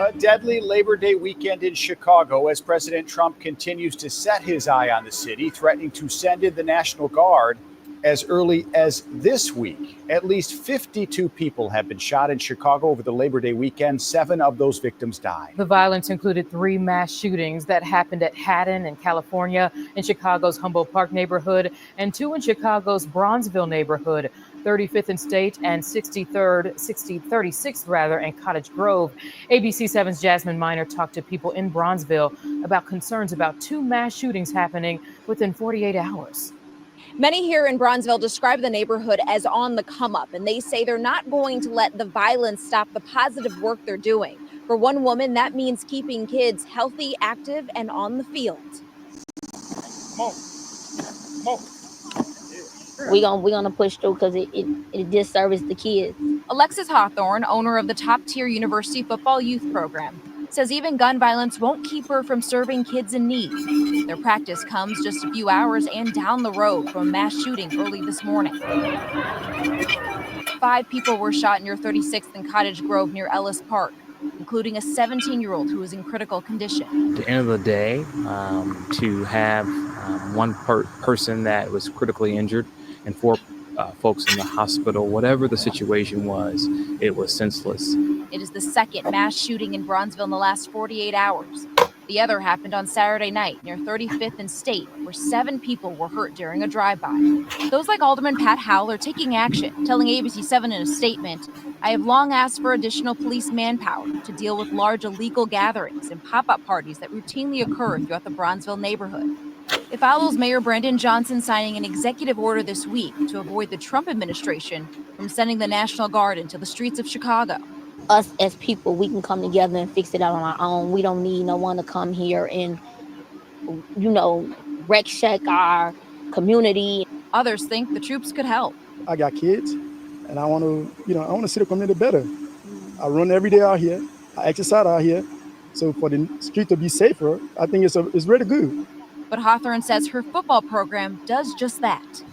A deadly Labor Day weekend in Chicago as President Trump continues to set his eye on the city, threatening to send in the National Guard as early as this week. At least 52 people have been shot in Chicago over the Labor Day weekend. 7 of those victims died. The violence included 3 mass shootings that happened at Haddon in California, in Chicago's Humboldt Park neighborhood, and 2 in Chicago's Bronzeville neighborhood, 35th and State and 36th and Cottage Grove. ABC 7's Jasmine Miner talked to people in Bronzeville about concerns about 2 mass shootings happening within 48 hours. Many here in Bronzeville describe the neighborhood as on the come up, and they say they're not going to let the violence stop the positive work they're doing. For one woman, that means keeping kids healthy, active, and on the field. We're gonna push through because it disservices the kids. Alexis Hawthorne, owner of the top-tier university football youth program, says even gun violence won't keep her from serving kids in need. Their practice comes just a few hours and down the road from a mass shooting early this morning. 5 people were shot near 36th and Cottage Grove near Ellis Park, including a 17-year-old who was in critical condition. At the end of the day, to have one person that was critically injured and 4 folks in the hospital, whatever the situation was, it was senseless. It is the second mass shooting in Bronzeville in the last 48 hours. The other happened on Saturday night near 35th and State, where 7 people were hurt during a drive-by. Those like Alderman Pat Howell are taking action, telling ABC 7 in a statement, "I have long asked for additional police manpower to deal with large illegal gatherings and pop-up parties that routinely occur throughout the Bronzeville neighborhood." It follows Mayor Brandon Johnson signing an executive order this week to avoid the Trump administration from sending the National Guard into the streets of Chicago. Us as people, we can come together and fix it out on our own. We don't need no one to come here and, wreck shack our community. Others think the troops could help. I got kids, and I want to see the community better. I run every day out here. I exercise out here. So for the street to be safer, I think it's really good. But Hawthorne says her football program does just that.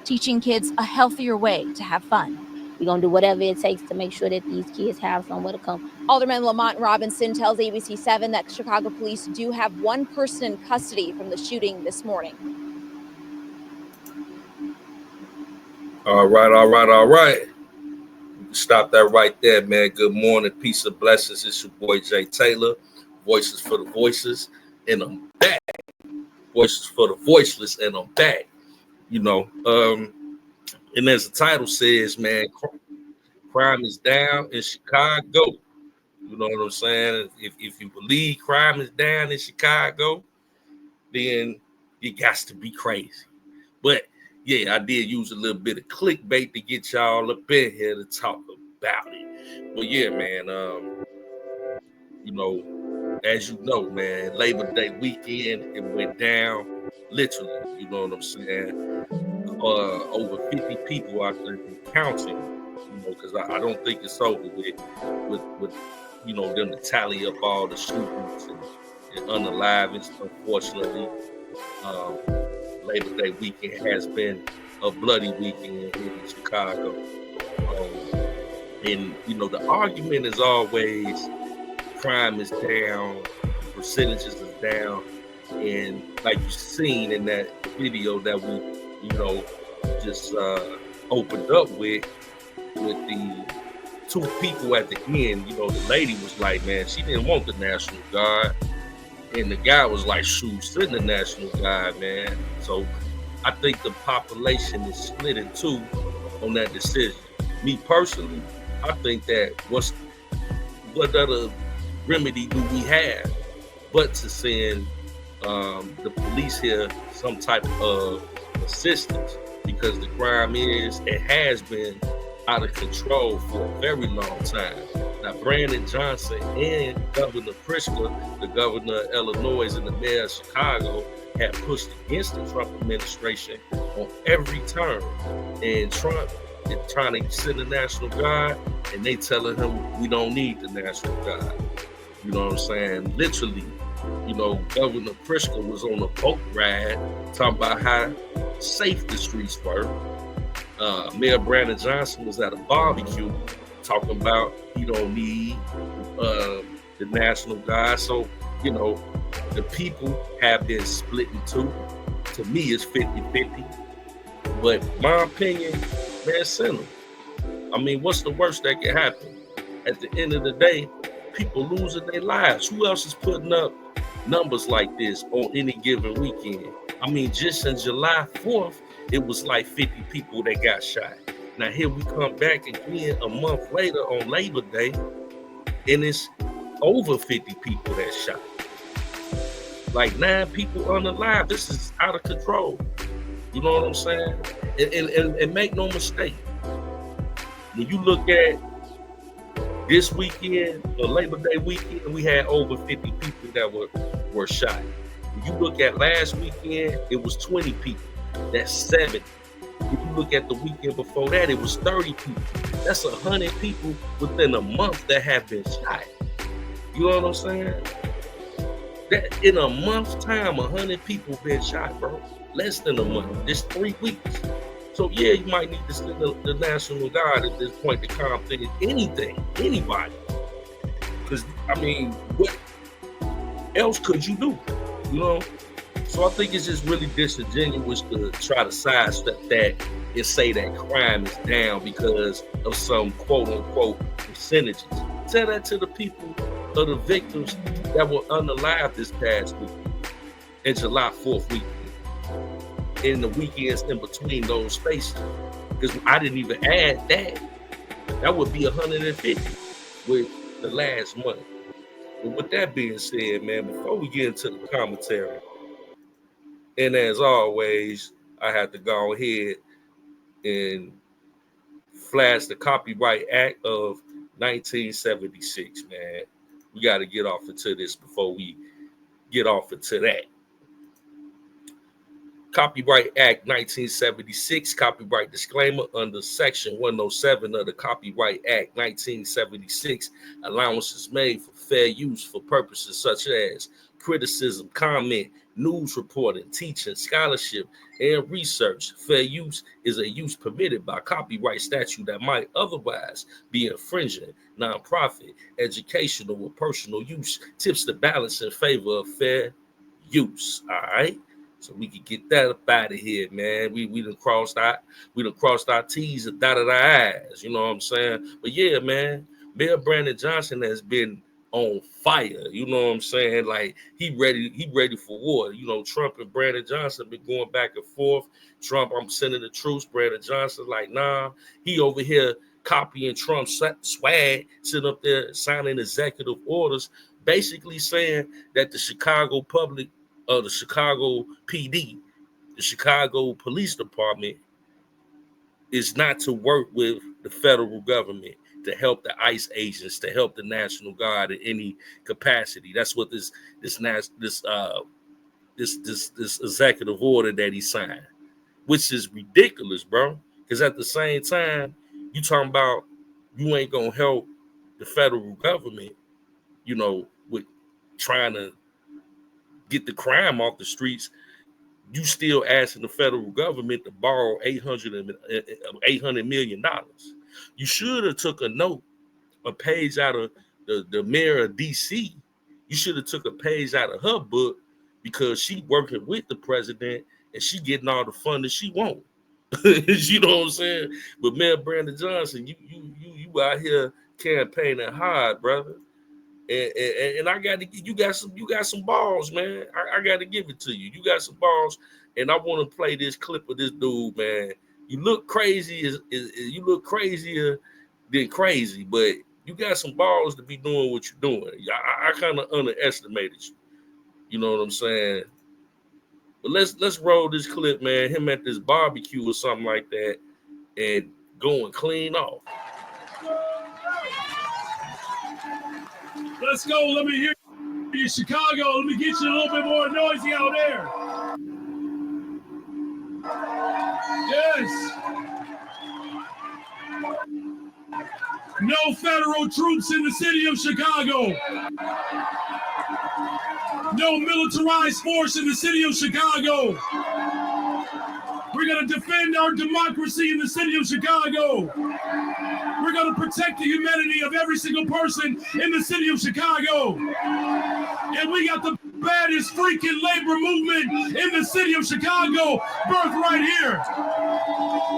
Teaching kids a healthier way to have fun. We're going to do whatever it takes to make sure that these kids have somewhere to come. Alderman Lamont Robinson tells ABC 7 that Chicago police do have 1 person in custody from the shooting this morning. All right. Stop that right there, man. Good morning. Peace and blessings. It's your boy, Jay Taylor. Voices for the voices, and I'm back. Voices for the voiceless, and I'm back. And as the title says, man, crime is down in Chicago. You know what I'm saying? If you believe crime is down in Chicago, then you got to be crazy. But yeah, I did use a little bit of clickbait to get y'all up in here to talk about it. But yeah, man, as you know, man, Labor Day weekend, it went down literally, you know what I'm saying? Over 50 people out there counting, because I don't think it's over with them to tally up all the shootings and unalivings. Unfortunately, Labor Day weekend has been a bloody weekend here in Chicago. And the argument is always crime is down, percentages is down, and like you seen in that video that we just opened up with the 2 people at the end. The lady was like, man, she didn't want the National Guard, and the guy was like, shoot, send the National Guard, man. So I think the population is split in 2 on that decision. Me personally, I think that what other remedy do we have but to send the police here some type of assistance, because the crime has been out of control for a very long time. Now, Brandon Johnson and Governor Pritzker, the governor of Illinois and the mayor of Chicago, have pushed against the Trump administration on every turn. And Trump is trying to send the National Guard, and they telling him we don't need the National Guard. You know what I'm saying? Literally, Governor Pritzker was on a boat ride talking about how safe the streets were. Mayor Brandon Johnson was at a barbecue talking about he don't need the National Guard. So, you know, the people have been split in two. To me, it's 50-50. But my opinion, man, send them. I mean, what's the worst that can happen? At the end of the day, people losing their lives. Who else is putting up numbers like this on any given weekend? I mean, just in July 4th, it was like 50 people that got shot. Now here we come back again a month later on Labor Day, and it's over 50 people that shot. Like 9 people unalive. This is out of control. You know what I'm saying? And make no mistake, when you look at this weekend, or Labor Day weekend, we had over 50 people that were shot. When you look at last weekend, it was 20 people. That's 7. If you look at the weekend before that, it was 30 people. That's 100 people within a month that have been shot. You know what I'm saying? That in a month's time, 100 people been shot, bro. Less than a month. Just 3 weeks. So yeah, you might need to send the National Guard at this point to calm things. Anybody. Because I mean, what else could you do? You know? So I think it's just really disingenuous to try to sidestep that and say that crime is down because of some quote unquote percentages. Tell that to the people of the victims that were unalive this past week and July 4th weekend. In the weekends in between those spaces. Because I didn't even add that. That would be 150 with the last month. But with that being said, man, before we get into the commentary, and as always, I have to go ahead and flash the Copyright Act of 1976, man. We got to get off into this before we get off into that. Copyright Act 1976, copyright disclaimer under Section 107 of the Copyright Act 1976, allowances made for fair use for purposes such as criticism, comment, news reporting, teaching, scholarship, and research. Fair use is a use permitted by copyright statute that might otherwise be infringing. Nonprofit, educational, or personal use tips the balance in favor of fair use. All right. So we can get that up out of here, man. We done crossed our T's and dotted our I's. You know what I'm saying? But yeah, man, Mayor Brandon Johnson has been on fire. You know what I'm saying? Like he ready for war. You know, Trump and Brandon Johnson been going back and forth. Trump, I'm sending the troops. Brandon Johnson, like, nah, he over here copying Trump's swag, sitting up there signing executive orders, basically saying that the Chicago the Chicago PD, the Chicago Police Department, is not to work with the federal government to help the ICE agents, to help the National Guard in any capacity. That's what this executive order that he signed, which is ridiculous, bro. Because at the same time, you talking about you ain't gonna help the federal government, you know, with trying to get the crime off the streets. You still asking the federal government to borrow $800 million. You should have took a page out of the mayor of DC. You should have took a page out of her book because she working with the president and she getting all the funding she want. You know what I'm saying? But Mayor Brandon Johnson, you out here campaigning hard, brother. And I got to, you got some balls, man. I got to give it to you. You got some balls, and I want to play this clip of this dude, man. You look crazy, you look crazier than crazy, but you got some balls to be doing what you're doing. I kind of underestimated you. You know what I'm saying? But let's roll this clip, man. Him at this barbecue or something like that, and going clean off. Let's go. Let me hear you, Chicago. Let me get you a little bit more noisy out there. Yes. No federal troops in the city of Chicago. No militarized force in the city of Chicago. We're going to defend our democracy in the city of Chicago. We're going to protect the humanity of every single person in the city of Chicago. And we got the baddest freaking labor movement in the city of Chicago, birthed right here.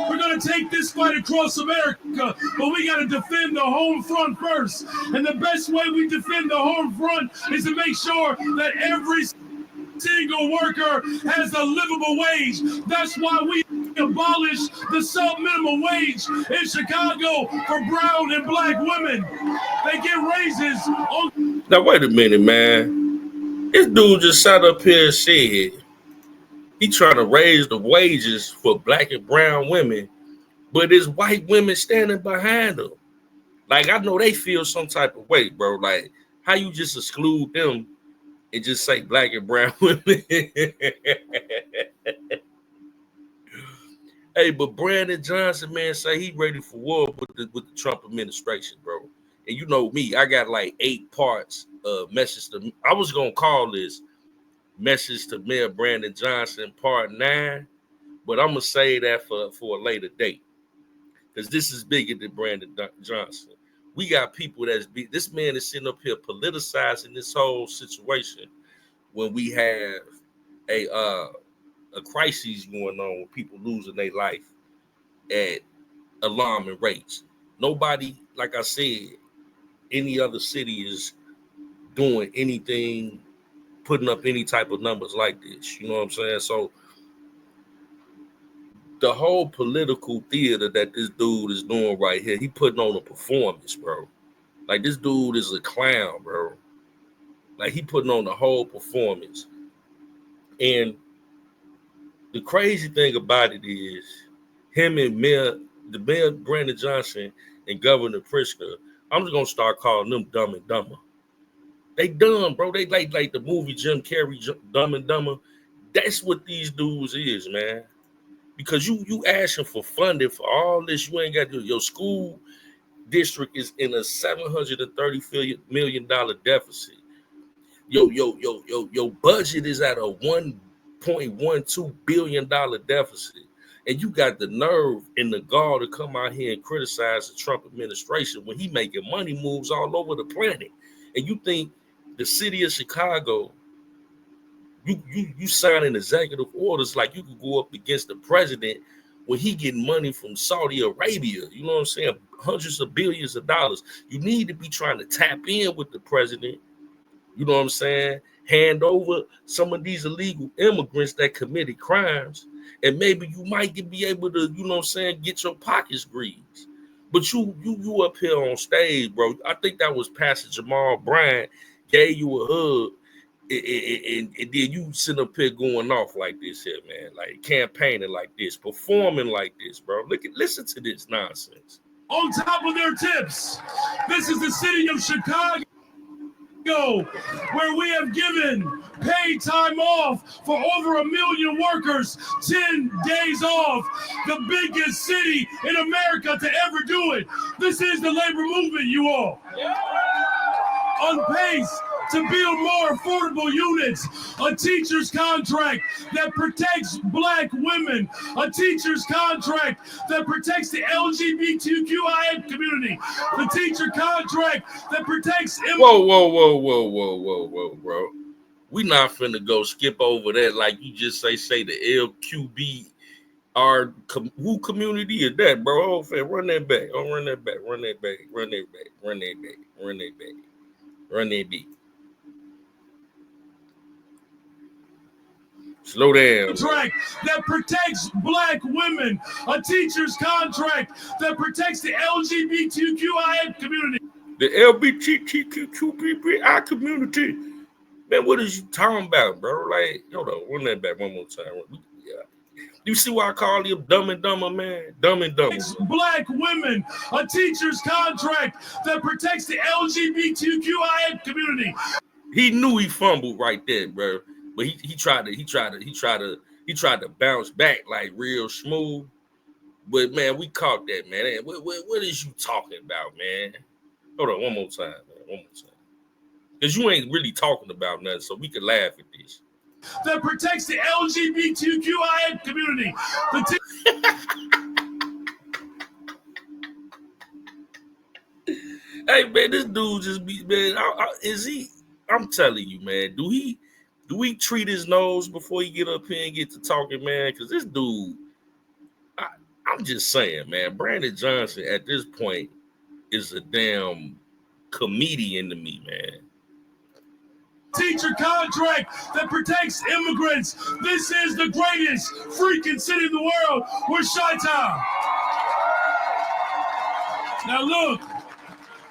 We're going to take this fight across America, but we got to defend the home front first. And the best way we defend the home front is to make sure that every single worker has a livable wage. That's why we abolished the sub-minimum wage in Chicago for brown and black women. They get raises on. Now, wait a minute, man. This dude just sat up here and said he trying to raise the wages for black and brown women, but it's white women standing behind them. Like, I know they feel some type of way, bro. Like, how you just exclude them and just say black and brown women? Hey, but Brandon Johnson, man, say he ready for war with the Trump administration, bro. And you know me, I got like 8 parts of message to. I was gonna call this message to Mayor Brandon Johnson part 9, but I'm gonna say that for a later date, because this is bigger than Brandon Johnson. We got people this man is sitting up here politicizing this whole situation when we have a crisis going on with people losing their life at alarming rates. Nobody, like I said, any other city is doing anything, putting up any type of numbers like this. You know what I'm saying? So the whole political theater that this dude is doing right here, he putting on a performance, bro. Like, this dude is a clown, bro. Like, he putting on the whole performance. And the crazy thing about it is him and Mayor Brandon Johnson and Governor Pritzker, I'm just gonna start calling them Dumb and Dumber. They dumb, bro. They like the movie Jim Carrey, Dumb and Dumber. That's what these dudes is, man. Because you asking for funding for all this, you ain't got to do. Your school district is in a $730 million deficit. Your budget is at a $1.12 billion deficit. And you got the nerve and the gall to come out here and criticize the Trump administration when he making money moves all over the planet. And you think the city of Chicago, you signing executive orders like you could go up against the president when he getting money from Saudi Arabia, you know what I'm saying? Hundreds of billions of dollars. You need to be trying to tap in with the president, you know what I'm saying? Hand over some of these illegal immigrants that committed crimes, and maybe you might be able to, you know what I'm saying, get your pockets greased. But you up here on stage, bro. I think that was Pastor Jamal Bryant gave you a hug, and then you sit up here going off like this here, man, like campaigning like this, performing like this, bro. Listen to this nonsense. On top of their tips, this is the city of Chicago, where we have given paid time off for over 1 million workers, 10 days off, the biggest city in America to ever do it. This is the labor movement, you all. On pace to build more affordable units, a teacher's contract that protects black women, a teacher's contract that protects the LGBTQIA community, the teacher contract that protects... Whoa, bro. We not finna go skip over that like you just say the LQBR, who community is that, bro? Oh, fam, run that back. Oh, run that back. Slow down. Contract that protects black women, a teacher's contract that protects the LGBTQIA community. The LGBTQI community. Man, what is you talking about, bro? Like, hold on, run that back one more time. Yeah. You see why I call him Dumb and Dumber, man? Dumb and Dumber. Black women, a teacher's contract that protects the LGBTQIA community. He knew he fumbled right there, bro. But he tried to bounce back like real smooth. But man, we caught that, man. What is you talking about, man? Hold on, one more time, man. One more time. Because you ain't really talking about nothing, so we can laugh at this. that protects the LGBTQIA community. Hey man, this dude just be man. Is he? I'm telling you, man. Do we treat his nose before he get up here and get to talking, man? Because this dude, I'm just saying, man. Brandon Johnson at this point is a damn comedian to me, man. Teacher contract that protects immigrants. This is the greatest freaking city in the world. We're Chi-Town. Now look,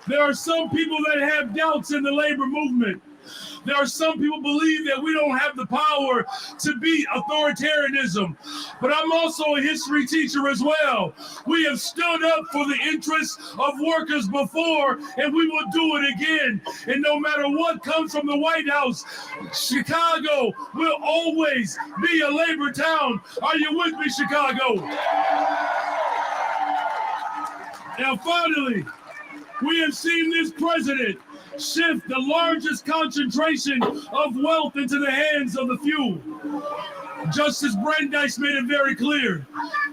there are some people that have doubts in the labor movement. There are some people believe that we don't have the power to beat authoritarianism. But I'm also a history teacher as well. We have stood up for the interests of workers before, and we will do it again. And no matter what comes from the White House, Chicago will always be a labor town. Are you with me, Chicago? Now, finally, we have seen this president shift the largest concentration of wealth into the hands of the few. Justice Brandeis made it very clear.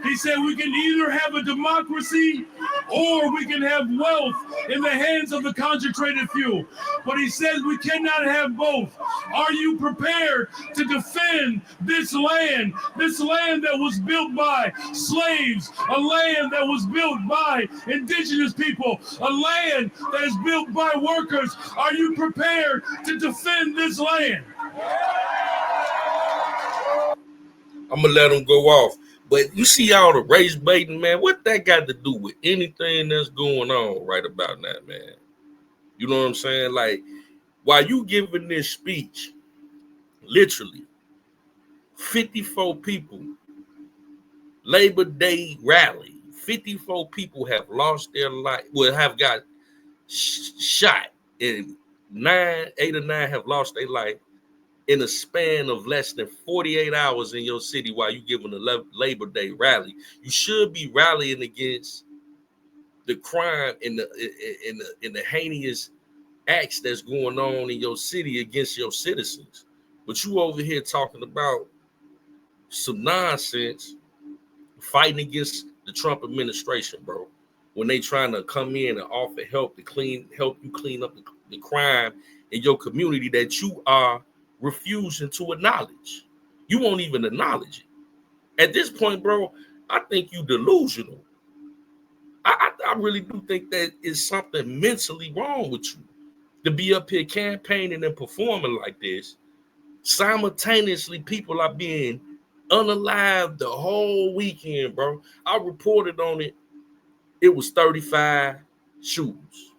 He said we can either have a democracy or we can have wealth in the hands of the concentrated few. But he says we cannot have both. Are you prepared to defend this land that was built by slaves, a land that was built by indigenous people, a land that is built by workers? Are you prepared to defend this land? I'm gonna let him go off. But you see all the race baiting, man. What that got to do with anything that's going on right about now, man? You know what I'm saying? Like, while you giving this speech, literally 54 people, Labor Day rally, 54 people have lost their life, have got shot, and 8 or 9 have lost their life in a span of less than 48 hours in your city while you giving a Labor Day rally. You should be rallying against the crime and the heinous acts that's going on in your city against your citizens. But you over here talking about some nonsense, fighting against the Trump administration, bro, when they trying to come in and offer help you clean up the crime in your community that you are refusing to acknowledge. You won't even acknowledge it. At this point, bro, I think you delusional. I really do think that is something mentally wrong with you to be up here campaigning and performing like this. Simultaneously, people are being unalived the whole weekend, bro. I reported on it. It was 35 shootings,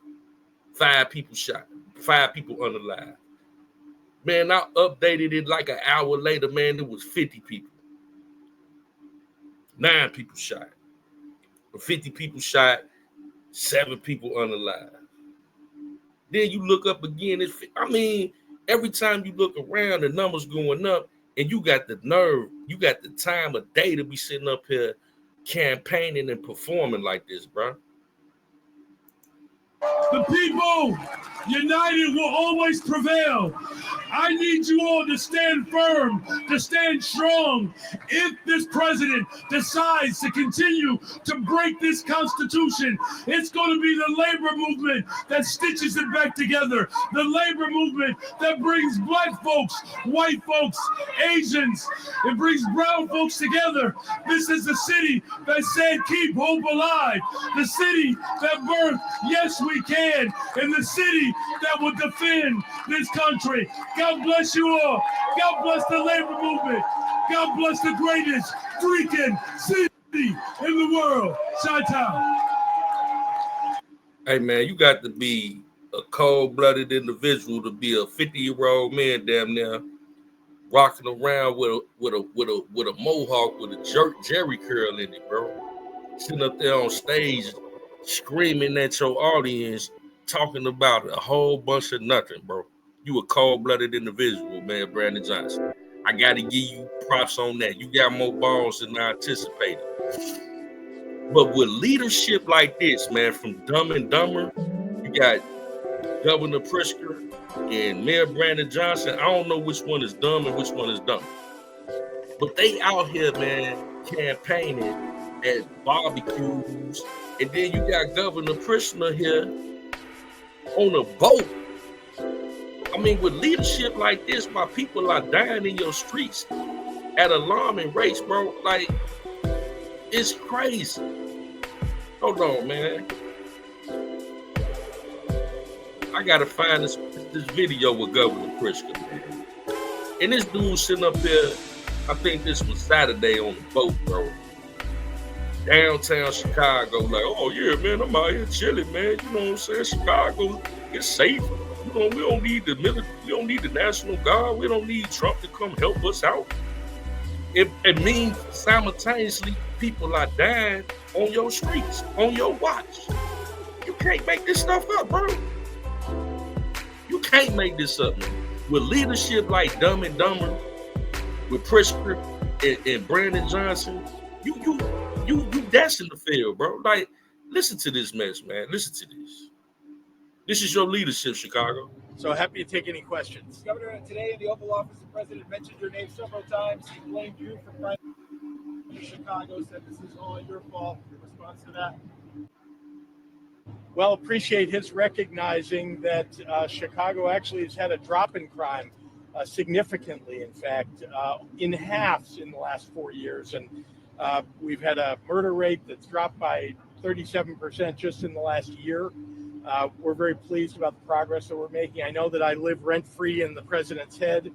5 people shot, 5 people unalive. Man, I updated it like an hour later, man, it was 50 people. 9 people shot. 50 people shot, 7 people unalive. Then you look up again, every time you look around, the numbers going up, and you got the nerve, you got the time of day to be sitting up here campaigning and performing like this, bro. The people united will always prevail. I need you all to stand firm, to stand strong. If this president decides to continue to break this Constitution, it's going to be the labor movement that stitches it back together. The labor movement that brings black folks, white folks, Asians, it brings brown folks together. This is the city that said keep hope alive. The city that birthed yes we can, and the city that will defend this country. God bless you all. God bless the labor movement. God bless the greatest freaking city in the world, Chi-Town. Hey man, you got to be a cold-blooded individual to be a 50-year-old man damn near rocking around with a mohawk with a jerry curl in it, bro. Sitting up there on stage screaming at your audience, talking about a whole bunch of nothing, bro. You a cold-blooded individual, man, Brandon Johnson. I got to give you props on that. You got more balls than I anticipated. But with leadership like this, man, from Dumb and Dumber, you got Governor Pritzker and Mayor Brandon Johnson, I don't know which one is dumb and which one is dumb. But they out here, man, campaigning at barbecues. And then you got Governor Pritzker here on a boat. I mean, with leadership like this, while people are dying in your streets at alarming rates, bro, like, it's crazy. Hold on, man. I gotta find this video with Governor Pritzker, man. And this dude sitting up there, I think this was Saturday on the boat, bro. Downtown Chicago, like, oh yeah, man, I'm out here chilling, man. You know what I'm saying? Chicago is safe. You know, we don't need the military, we don't need the National Guard, we don't need Trump to come help us out. It means simultaneously people are dying on your streets, on your watch. You can't make this stuff up, bro. You can't make this up, man. With leadership like Dumb and Dumber, with Pritzker and Brandon Johnson, you that's in the field, bro. Like, listen to this mess, man. Listen to this. This is your leadership, Chicago. So happy to take any questions. Governor, today in the Oval Office, the president mentioned your name several times. He blamed you for crime in Chicago, said this is all your fault. Your response to that? Well, appreciate his recognizing that Chicago actually has had a drop in crime significantly, in fact, in half in the last 4 years. And we've had a murder rate that's dropped by 37% just in the last year. We're very pleased about the progress that we're making. I know that I live rent-free in the president's head,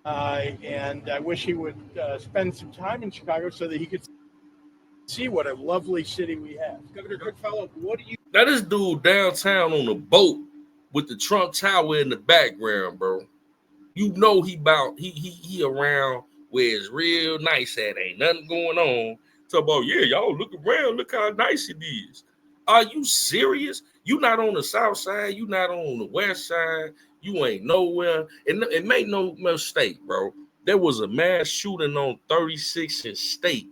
and I wish he would spend some time in Chicago so that he could see what a lovely city we have. Governor, quick follow-up. What do you... Now, this dude downtown on a boat with the Trump Tower in the background, bro. You know he around where it's real nice at. Ain't nothing going on. Talk about, yeah, y'all look around. Look how nice it is. Are you serious? You not on the south side. You not on the west side. You ain't nowhere. And make no mistake, bro. There was a mass shooting on 36th and State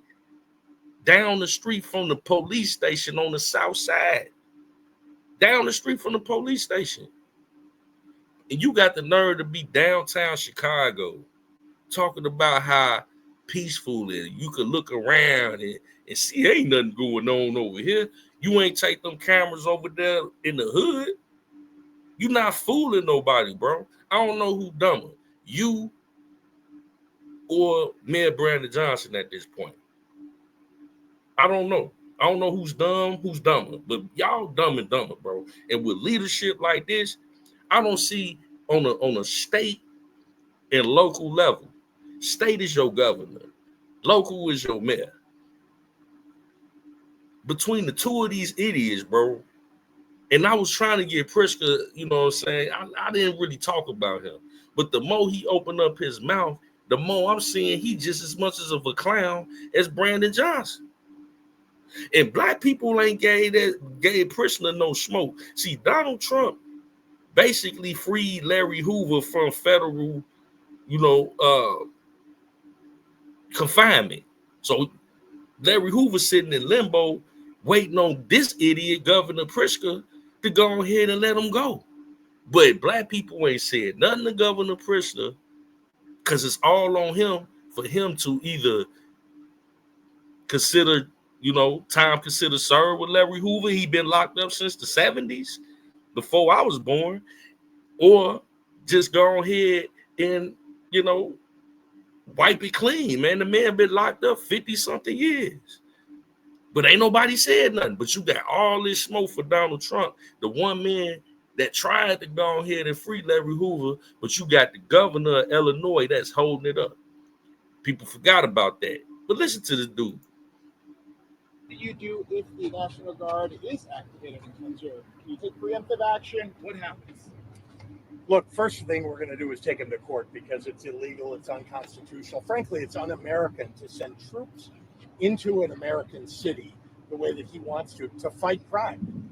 down the street from the police station on the south side. Down the street from the police station. And you got the nerve to be downtown Chicago talking about how peaceful it is. You could look around and see ain't nothing going on over here. You ain't take them cameras over there in the hood. You not fooling nobody, bro. I don't know who dumber, you or Mayor Brandon Johnson at this point. I don't know. I don't know who's dumb, who's dumber, but y'all dumb and dumber, bro. And with leadership like this, I don't see on a state and local level. State is your governor. Local is your mayor. Between the two of these idiots, bro, and I was trying to get Pritzker, you know what I'm saying? I didn't really talk about him. But the more he opened up his mouth, the more I'm seeing he just as much as of a clown as Brandon Johnson. And black people ain't gave Pritzker no smoke. See, Donald Trump basically freed Larry Hoover from federal, confinement. So Larry Hoover sitting in limbo, waiting on this idiot, Governor Pritzker, to go ahead and let him go. But black people ain't said nothing to Governor Pritzker because it's all on him for him to either consider, time considered served with Larry Hoover. He been locked up since the 70s, before I was born, or just go ahead and, wipe it clean, man. The man been locked up 50-something years. But ain't nobody said nothing. But you got all this smoke for Donald Trump, the one man that tried to go ahead and free Larry Hoover, but you got the governor of Illinois that's holding it up. People forgot about that. But listen to this dude. What do you do if the National Guard is activated in Missouri? Can you take preemptive action? What happens? Look, first thing we're going to do is take him to court because it's illegal, it's unconstitutional. Frankly, it's un-American to send troops into an American city the way that he wants to fight crime.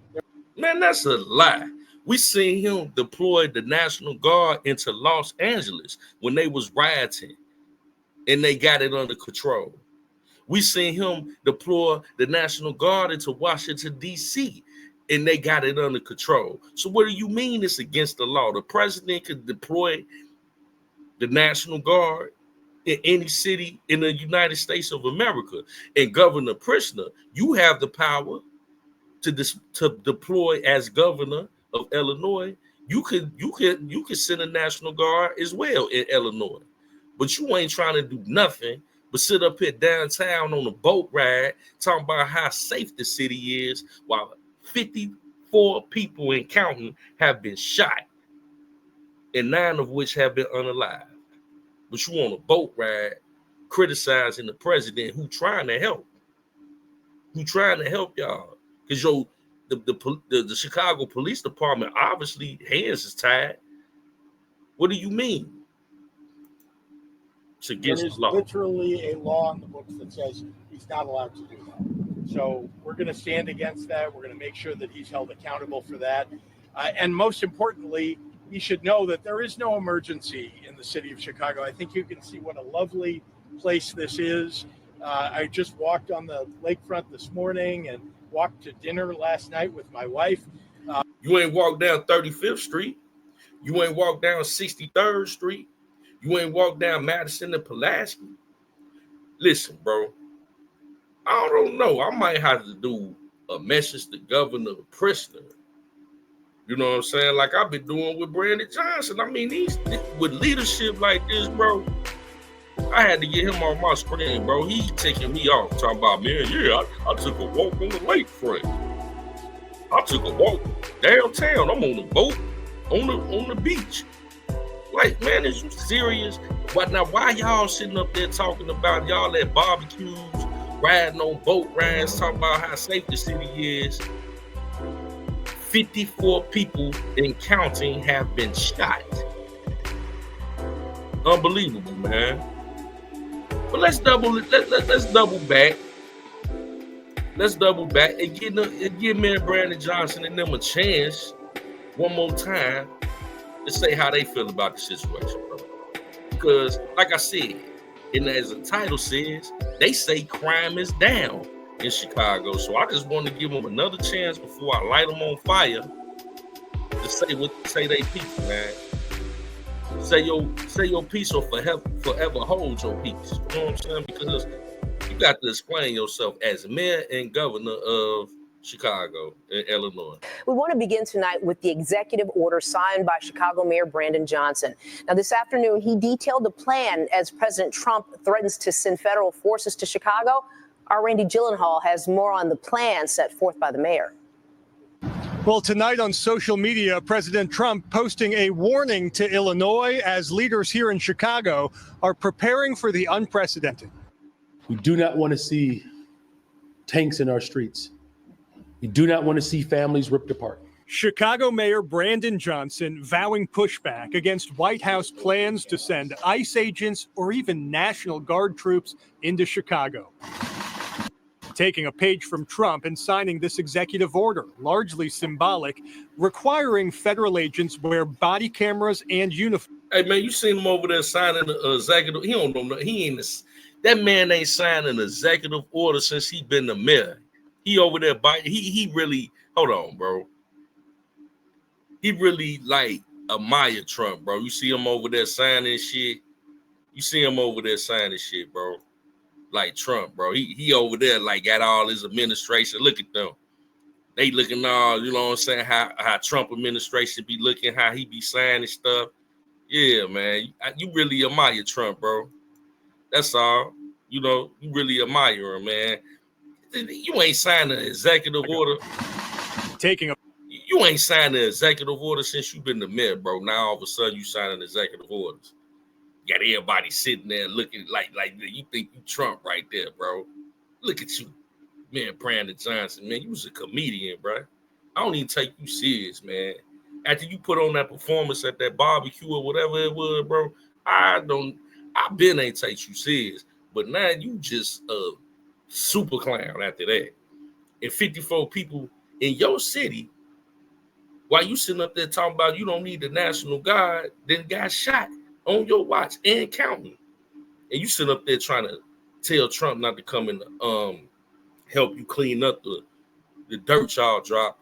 Man, that's a lie. We seen him deploy the National Guard into Los Angeles when they was rioting and they got it under control. We seen him deploy the National Guard into Washington, D.C. and they got it under control. So what do you mean it's against the law? The president could deploy the National Guard in any city in the United States of America. And Governor Pritzker, you have the power to deploy as governor of Illinois. You could send a National Guard as well in Illinois, but you ain't trying to do nothing but sit up here downtown on a boat ride talking about how safe the city is, while 54 people and counting have been shot, and 9 of which have been unalived. But you on a boat ride criticizing the president who trying to help y'all. Because the Chicago Police Department, obviously, hands is tied. What do you mean? It's against the law. There's literally a law in the books that says he's not allowed to do that. So we're going to stand against that. We're going to make sure that he's held accountable for that. And most importantly, he should know that there is no emergency in the city of Chicago. I think you can see what a lovely place this is. I just walked on the lakefront this morning and walked to dinner last night with my wife. You ain't walked down 35th Street. You ain't walked down 63rd Street. You ain't walked down Madison and Pulaski. Listen, bro, I don't know. I might have to do a message to Governor Pritzker. You know what I'm saying? Like I've been doing with Brandon Johnson. I mean, with leadership like this, bro, I had to get him off my screen, bro. He's taking me off, talking about, man, yeah, I took a walk on the lakefront. I took a walk downtown. I'm on the boat, on the beach. Like, man, is you serious? But now, why y'all sitting up there talking about y'all at barbecues, riding on boat rides, talking about how safe the city is? 54 people and counting have been shot. Unbelievable, man. But let's double back. Let's double back and give me and Brandon Johnson and them a chance one more time to say how they feel about the situation, bro. Because, like I said, and as the title says, they say crime is down in Chicago. So I just want to give them another chance before I light them on fire to say they peace, man. Say your peace or forever hold your peace. You know what I'm saying? Because you got to explain yourself as mayor and governor of Chicago and Illinois. We want to begin tonight with the executive order signed by Chicago Mayor Brandon Johnson. Now, this afternoon, he detailed the plan as President Trump threatens to send federal forces to Chicago. Our Randy Gyllenhaal has more on the plan set forth by the mayor. Well, tonight on social media, President Trump posting a warning to Illinois as leaders here in Chicago are preparing for the unprecedented. We do not want to see tanks in our streets. We do not want to see families ripped apart. Chicago Mayor Brandon Johnson vowing pushback against White House plans to send ICE agents or even National Guard troops into Chicago. Taking a page from Trump and signing this executive order, largely symbolic, requiring federal agents wear body cameras and uniforms. Hey, man, you seen him over there signing an executive. He don't know. That man ain't signed an executive order since he been the mayor. He over there, he really, hold on, bro. He really like admire Trump, bro. You see him over there signing shit. You see him over there signing shit, bro. Like Trump, bro. He over there like got all his administration. Look at them. They looking all, you know what I'm saying, how Trump administration be looking, how he be signing stuff. Yeah, man. You really admire Trump, bro. That's all. You know, you really admire him, man. You ain't signed an executive order. You ain't signed an executive order since you've been the mayor, bro. Now all of a sudden you signing executive orders. Got everybody sitting there looking like you think you Trump right there, bro. Look at you, man, Brandon Johnson, man. You was a comedian, bro. I don't even take you serious, man. After you put on that performance at that barbecue or whatever it was, bro, I been ain't take you serious. But now you just a super clown after that. And 54 people in your city, while you sitting up there talking about you don't need the National Guard, then got shot on your watch and counting. And you sit up there trying to tell Trump not to come and help you clean up the dirt y'all drop.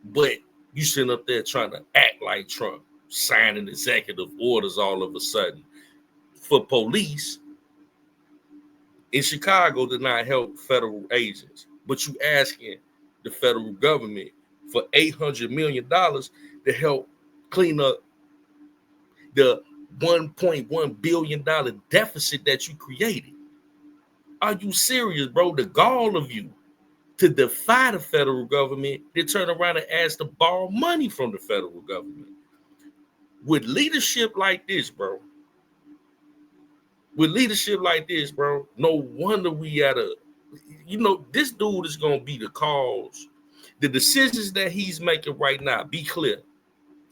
But you sitting up there trying to act like Trump, signing executive orders all of a sudden for police in Chicago to not help federal agents. But you asking the federal government for $800 million to help clean up the $1.1 billion deficit that you created. Are you serious, bro? The gall of you to defy the federal government, they turn around and ask to borrow money from the federal government. With leadership like this, bro, no wonder we at a, this dude is going to be the cause. The decisions that he's making right now, be clear,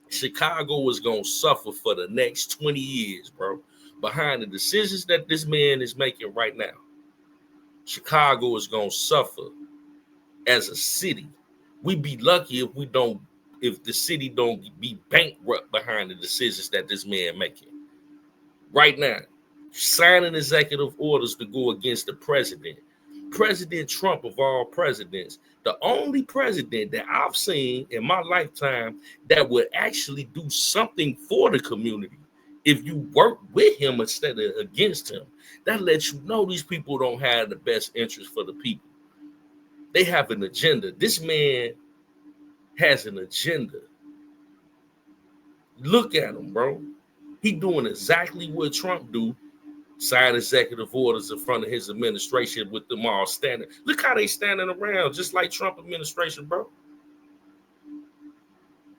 Chicago is going to suffer for the next 20 years, bro. Behind the decisions that this man is making right now, Chicago is going to suffer as a city. We'd be lucky if the city don't be bankrupt behind the decisions that this man making. Right now, signing executive orders to go against the president. President Trump of all presidents, the only president that I've seen in my lifetime that would actually do something for the community if you work with him instead of against him. That lets you know these people don't have the best interest for the people. They have an agenda. This man has an agenda. Look at him, bro. He doing exactly what Trump do. Sign executive orders in front of his administration with them all standing. Look how they standing around, just like Trump administration, bro.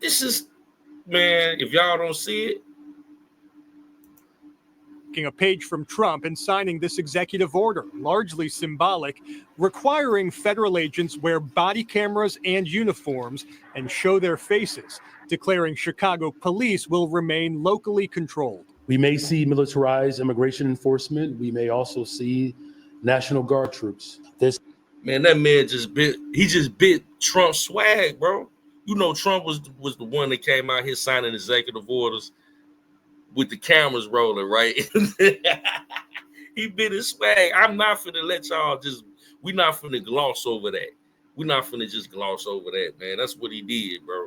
This is, man, if y'all don't see it. Taking a page from Trump and signing this executive order, largely symbolic, requiring federal agents wear body cameras and uniforms and show their faces, declaring Chicago police will remain locally controlled. We may see militarized immigration enforcement. We may also see National Guard troops. Man, that man just bit Trump's swag, bro. You know, Trump was the one that came out here signing executive orders with the cameras rolling, right? He bit his swag. I'm not finna let y'all we're not finna gloss over that. We're not finna just gloss over that, man. That's what he did, bro.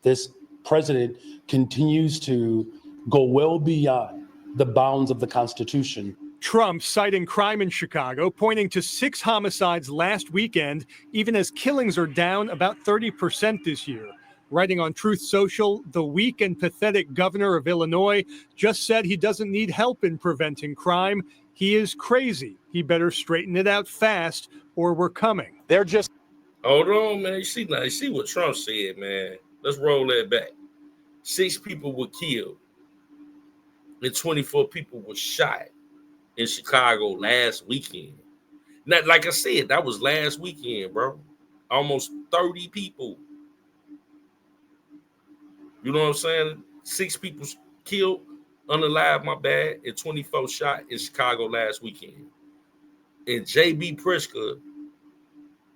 This president continues to go well beyond the bounds of the Constitution. Trump citing crime in Chicago, pointing to 6 homicides last weekend, even as killings are down about 30% this year. Writing on Truth Social, the weak and pathetic governor of Illinois just said he doesn't need help in preventing crime. He is crazy. He better straighten it out fast or we're coming. They're just... Hold on, man. You see what Trump said, man. Let's roll that back. 6 people were killed and 24 people were shot in Chicago last weekend. Now, like I said, that was last weekend, bro. Almost 30 people. You know what I'm saying? 6 people killed, unalive, my bad, and 24 shot in Chicago last weekend. And J.B. Pritzker,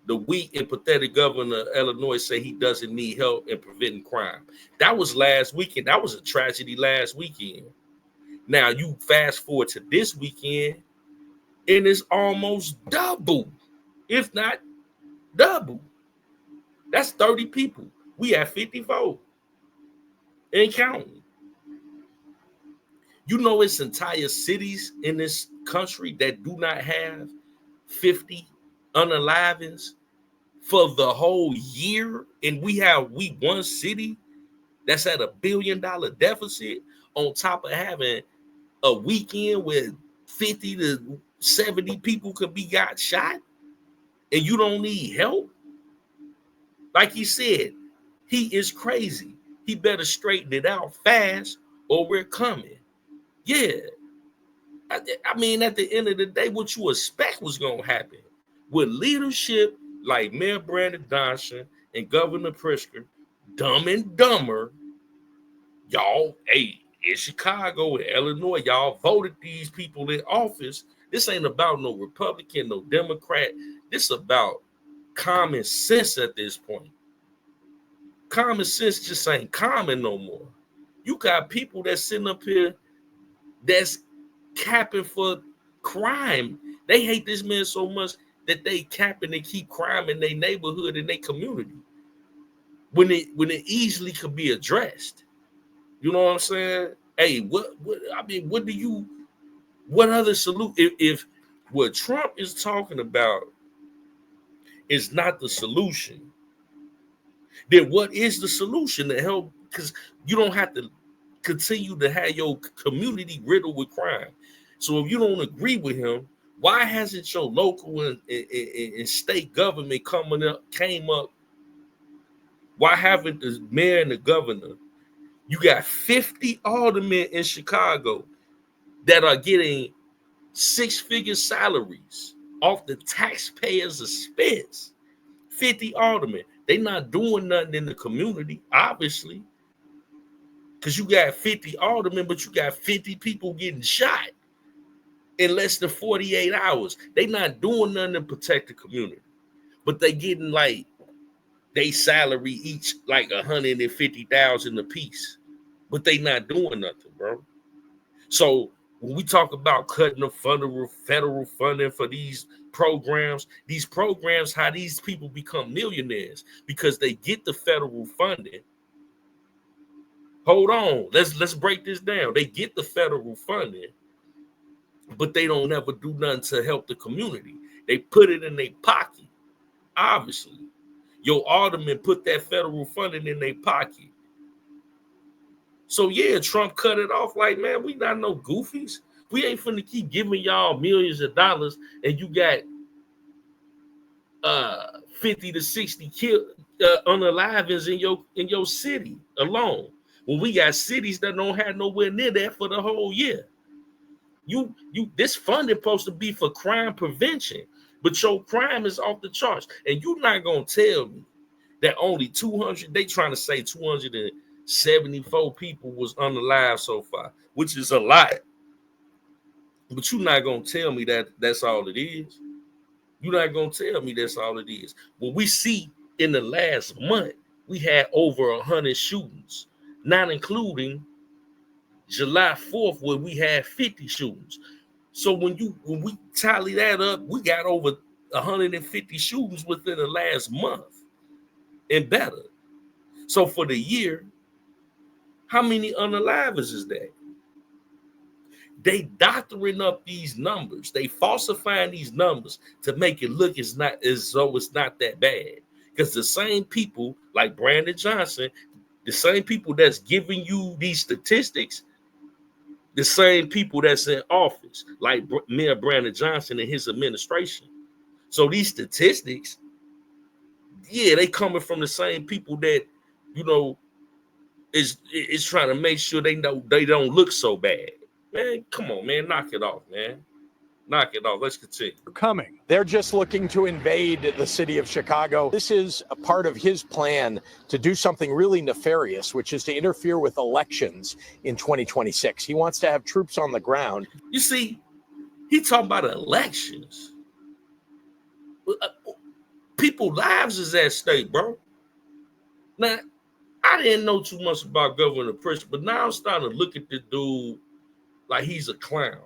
the weak and pathetic governor of Illinois, say he doesn't need help in preventing crime. That was last weekend. That was a tragedy last weekend. Now, you fast forward to this weekend, and it's almost double, if not double. That's 30 people. We have 54 and counting. You know, it's entire cities in this country that do not have 50 unalivings for the whole year, and we one city that's at $1 billion deficit on top of having a weekend where 50 to 70 people could be got shot, and you don't need help. Like he said, he is crazy. He better straighten it out fast or we're coming. Yeah. I mean, at the end of the day, what you expect was going to happen. With leadership like Mayor Brandon Johnson and Governor Pritzker, Dumb and Dumber, y'all, hey, in Chicago and Illinois, y'all voted these people in office. This ain't about no Republican, no Democrat. This about common sense at this point. Common sense just ain't common no more. You got people that's sitting up here that's capping for crime. They hate this man so much that they capping and keep crime in their neighborhood, in their community. when it easily could be addressed. You know what I'm saying? Hey, what other solution? If what Trump is talking about is not the solution, then what is the solution to help? Because you don't have to continue to have your community riddled with crime. So if you don't agree with him, why hasn't your local and state government came up? Why haven't the mayor and the governor? You got 50 aldermen in Chicago that are getting 6-figure salaries off the taxpayers' expense. 50 aldermen. They not doing nothing in the community, obviously. Because you got 50 aldermen, but you got 50 people getting shot in less than 48 hours. They not doing nothing to protect the community. But they getting like they salary each like $150,000 a piece. But they not doing nothing, bro. So when we talk about cutting the federal funding for these programs, how these people become millionaires because they get the federal funding. Hold on, let's break this down. They get the federal funding, but they don't ever do nothing to help the community. They put it in their pocket. Obviously, your aldermen put that federal funding in their pocket. So yeah, Trump cut it off like, man, we not no goofies. We ain't finna keep giving y'all millions of dollars and you got 50 to 60 unalivings in your city alone. When we got cities that don't have nowhere near that for the whole year. This funding supposed to be for crime prevention, but your crime is off the charts. And you're not gonna tell me that only 200, they trying to say 274 people was unalive so far, which is a lot. But you're not gonna tell me that that's all it is. You're not gonna tell me that's all it is. When we see in the last month, we had over 100 shootings, not including July 4th, where we had 50 shootings. So when we tally that up, we got over 150 shootings within the last month and better. So for the year, how many unalivers is that? They doctoring up these numbers. They falsifying these numbers to make it look as though it's not that bad. Because the same people like Brandon Johnson, the same people that's giving you these statistics, the same people that's in office, like Mayor Brandon Johnson and his administration. So these statistics, yeah, they coming from the same people that, is trying to make sure they know they don't look so bad. Man, come on, man, knock it off, man. Knock it off. Let's continue. Coming. They're just looking to invade the city of Chicago. This is a part of his plan to do something really nefarious, which is to interfere with elections in 2026. He wants to have troops on the ground. You see, he talking about elections. People's lives is at stake, bro. Now, I didn't know too much about Governor Pritzker, but now I'm starting to look at this dude like he's a clown.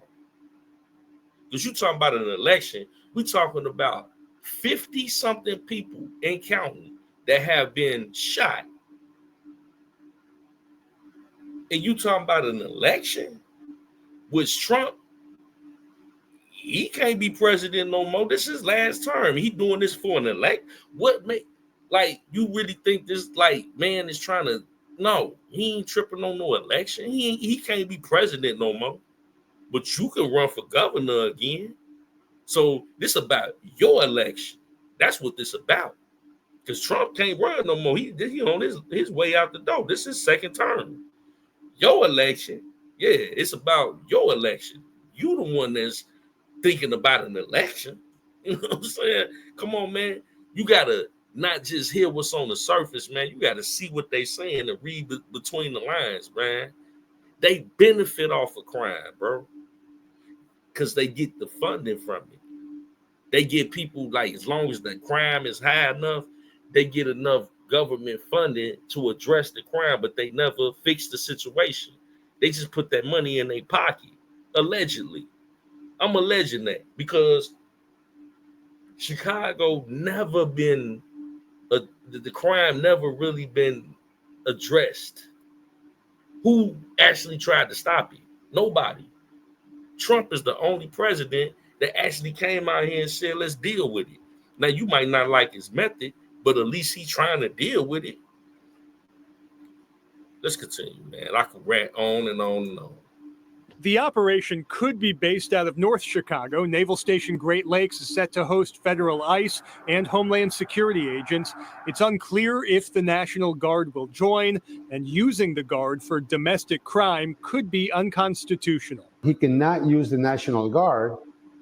Because you talking about an election, we talking about 50-something people in counting that have been shot. And you talking about an election? Which Trump, he can't be president no more. This is last term. He doing this for an elect. What make, like, you really think this, like, man is trying to, no, he ain't tripping on no election. He can't be president no more. But you can run for governor again. So this about your election. That's what this about. Because Trump can't run no more. He on his way out the door. This is second term. Your election, yeah, it's about your election. You the one that's thinking about an election. You know what I'm saying? Come on, man. You gotta not just hear what's on the surface, man. You gotta see what they saying and read between the lines, man. They benefit off of crime, bro. Because they get the funding from it. They get people, like, as long as the crime is high enough, they get enough government funding to address the crime, but they never fix the situation. They just put that money in their pocket, allegedly. I'm alleging that because Chicago never been the crime never really been addressed. Who actually tried to stop it? Nobody. Trump is the only president that actually came out here and said, let's deal with it. Now, you might not like his method, but at least he's trying to deal with it. Let's continue, man. I can rant on and on and on. The operation could be based out of North Chicago. Naval Station Great Lakes is set to host federal ICE and Homeland Security agents. It's unclear if the National Guard will join, and using the Guard for domestic crime could be unconstitutional. He cannot use the National Guard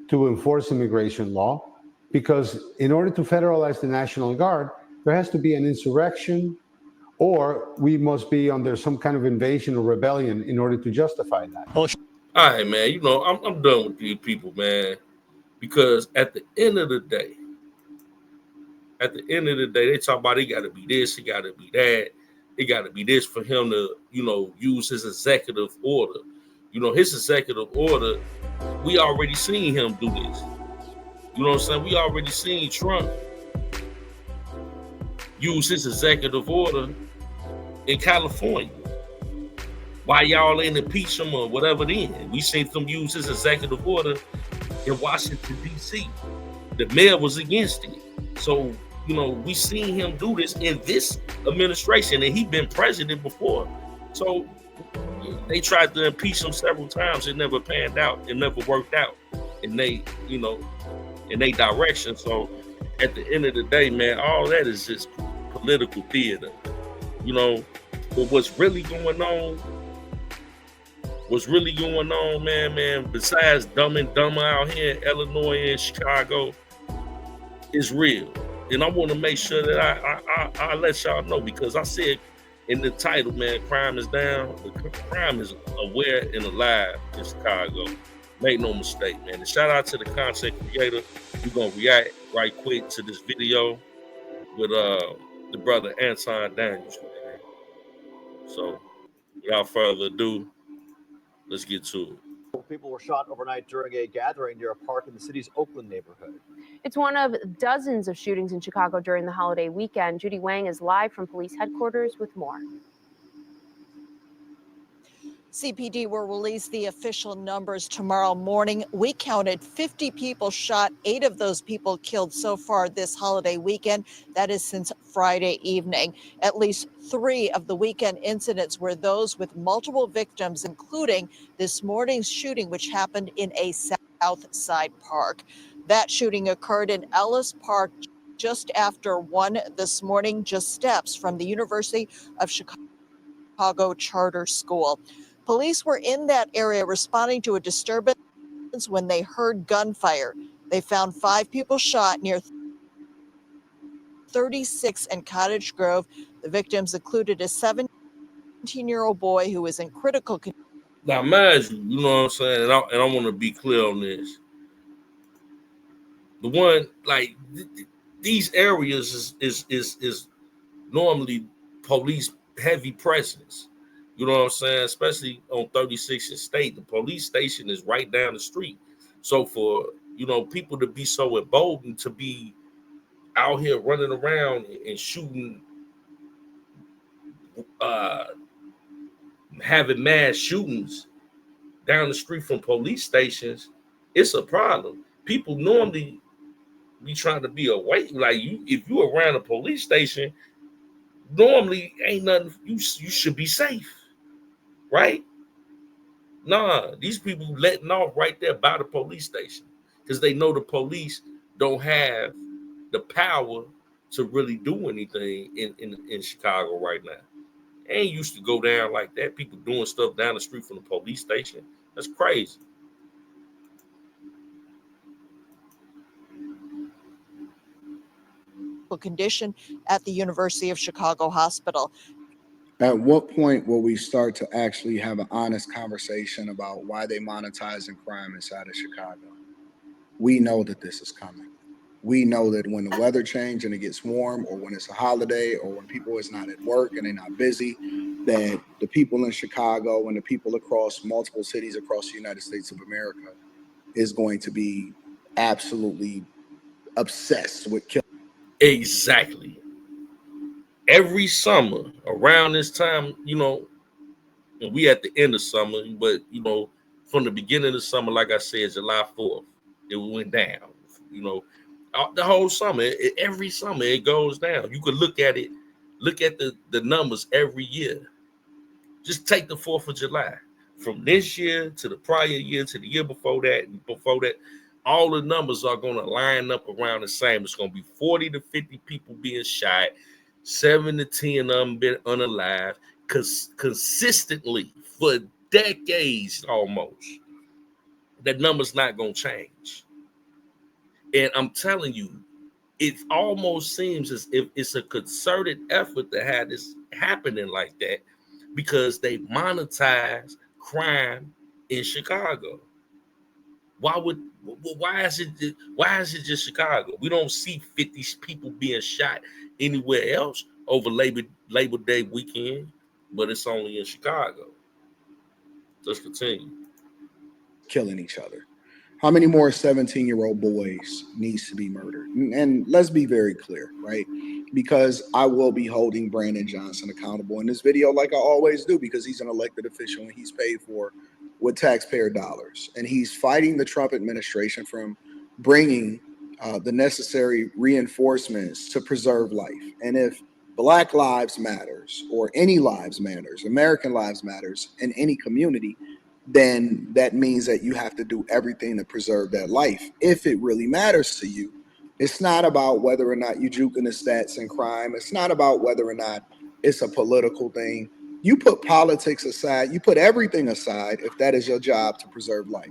to enforce immigration law because in order to federalize the National Guard, there has to be an insurrection or we must be under some kind of invasion or rebellion in order to justify that. All right, man. You know, I'm done with these people, man. Because at the end of the day, they talk about it got to be this, it got to be that, it got to be this for him to, you know, use his executive order. You know, his executive order, we already seen him do this. You know what I'm saying? We already seen Trump use his executive order in California. Why y'all ain't impeach him or whatever then? We seen them use his executive order in Washington, D.C. The mayor was against it. So, you know, we seen him do this in this administration, and he been president before. So they tried to impeach him several times. It never panned out. It never worked out. And they, you know, in their direction. So at the end of the day, man, all that is just political theater. You know, but what's really going on, man, besides Dumb and Dumber out here in Illinois and Chicago, is real. And I want to make sure that I let y'all know, because I said in the title, man, crime is down. The crime is aware and alive in Chicago. Make no mistake, man. And shout out to the content creator. We're going to react right quick to this video with the brother Anton Daniels, man. So without further ado, let's get to it. People were shot overnight during a gathering near a park in the city's Oakland neighborhood. It's one of dozens of shootings in Chicago during the holiday weekend. Judy Wang is live from police headquarters with more. CPD will release the official numbers tomorrow morning. We counted 50 people shot, 8 of those people killed so far this holiday weekend. That is since Friday evening. At least 3 of the weekend incidents were those with multiple victims, including this morning's shooting, which happened in a South Side park. That shooting occurred in Ellis Park just after 1 this morning, just steps from the University of Chicago Charter School. Police were in that area responding to a disturbance when they heard gunfire. They found 5 people shot near 36 and Cottage Grove. The victims included a 17-year-old boy who was in critical condition. Now, mind you, you know what I'm saying, and I want to be clear on this. The one, like, these areas is normally police heavy presence. You know what I'm saying? Especially on 36th and State, the police station is right down the street. So for, you know, people to be so emboldened to be out here running around and shooting, having mass shootings down the street from police stations, it's a problem. People normally be trying to be away. Like, you, if you're around a police station, normally ain't nothing, you should be safe. Right? Nah, these people letting off right there by the police station because they know the police don't have the power to really do anything in Chicago right now. Ain't used to go down like that. People doing stuff down the street from the police station. That's crazy. Condition at the University of Chicago Hospital. At what point will we start to actually have an honest conversation about why they monetizing crime inside of Chicago? We know that this is coming. We know that when the weather changes and it gets warm, or when it's a holiday, or when people is not at work and they're not busy, that the people in Chicago and the people across multiple cities across the United States of America is going to be absolutely obsessed with killing. Exactly. every summer around this time, and we at the end of summer, but from the beginning of the summer, like I said, July 4th, it went down. The whole summer, every summer it goes down. You could look at it, look at the numbers every year. Just take the 4th of July. From this year to the prior year to the year before that, and before that, all the numbers are going to line up around the same. It's going to be 40 to 50 people being shot, 7 to 10 of them been unalive, consistently for decades almost. That number's not going to change. And I'm telling you, it almost seems as if it's a concerted effort to have this happening like that, because they monetize crime in Chicago. Why is it just Chicago? We don't see 50 people being shot anywhere else over Labor Day weekend, but it's only in Chicago. Let's continue. Killing each other. How many more 17-year-old boys needs to be murdered? And let's be very clear, right? Because I will be holding Brandon Johnson accountable in this video, like I always do, because he's an elected official and he's paid for with taxpayer dollars. And he's fighting the Trump administration from bringing the necessary reinforcements to preserve life. And if Black lives matters, or any lives matters, American lives matters in any community, then that means that you have to do everything to preserve that life. If it really matters to you, it's not about whether or not you juking the stats in crime. It's not about whether or not it's a political thing. You put politics aside, you put everything aside if that is your job to preserve life.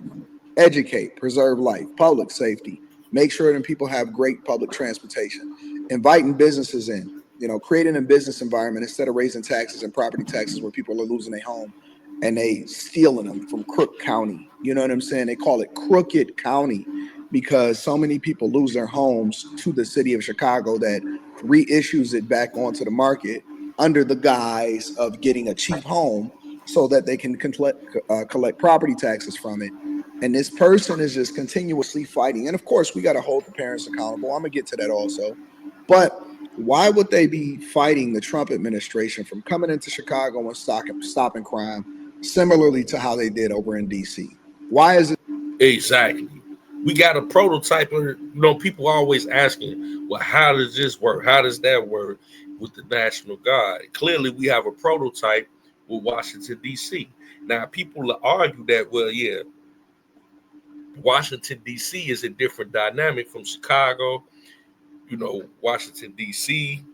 Educate, preserve life, public safety, make sure that people have great public transportation, inviting businesses in, creating a business environment instead of raising taxes and property taxes where people are losing their home and they stealing them from Crook County. You know what I'm saying? They call it Crooked County because so many people lose their homes to the city of Chicago that reissues it back onto the market under the guise of getting a cheap home so that they can collect property taxes from it. And this person is just continuously fighting. And of course, we got to hold the parents accountable. I'm going to get to that also. But why would they be fighting the Trump administration from coming into Chicago and stopping crime, similarly to how they did over in D.C.? Why is it? Exactly. We got a prototype. People are always asking, well, how does this work? How does that work with the National Guard? Clearly, we have a prototype with Washington, D.C. Now, people argue that, well, yeah, Washington, D.C. is a different dynamic from Chicago. Washington, D.C.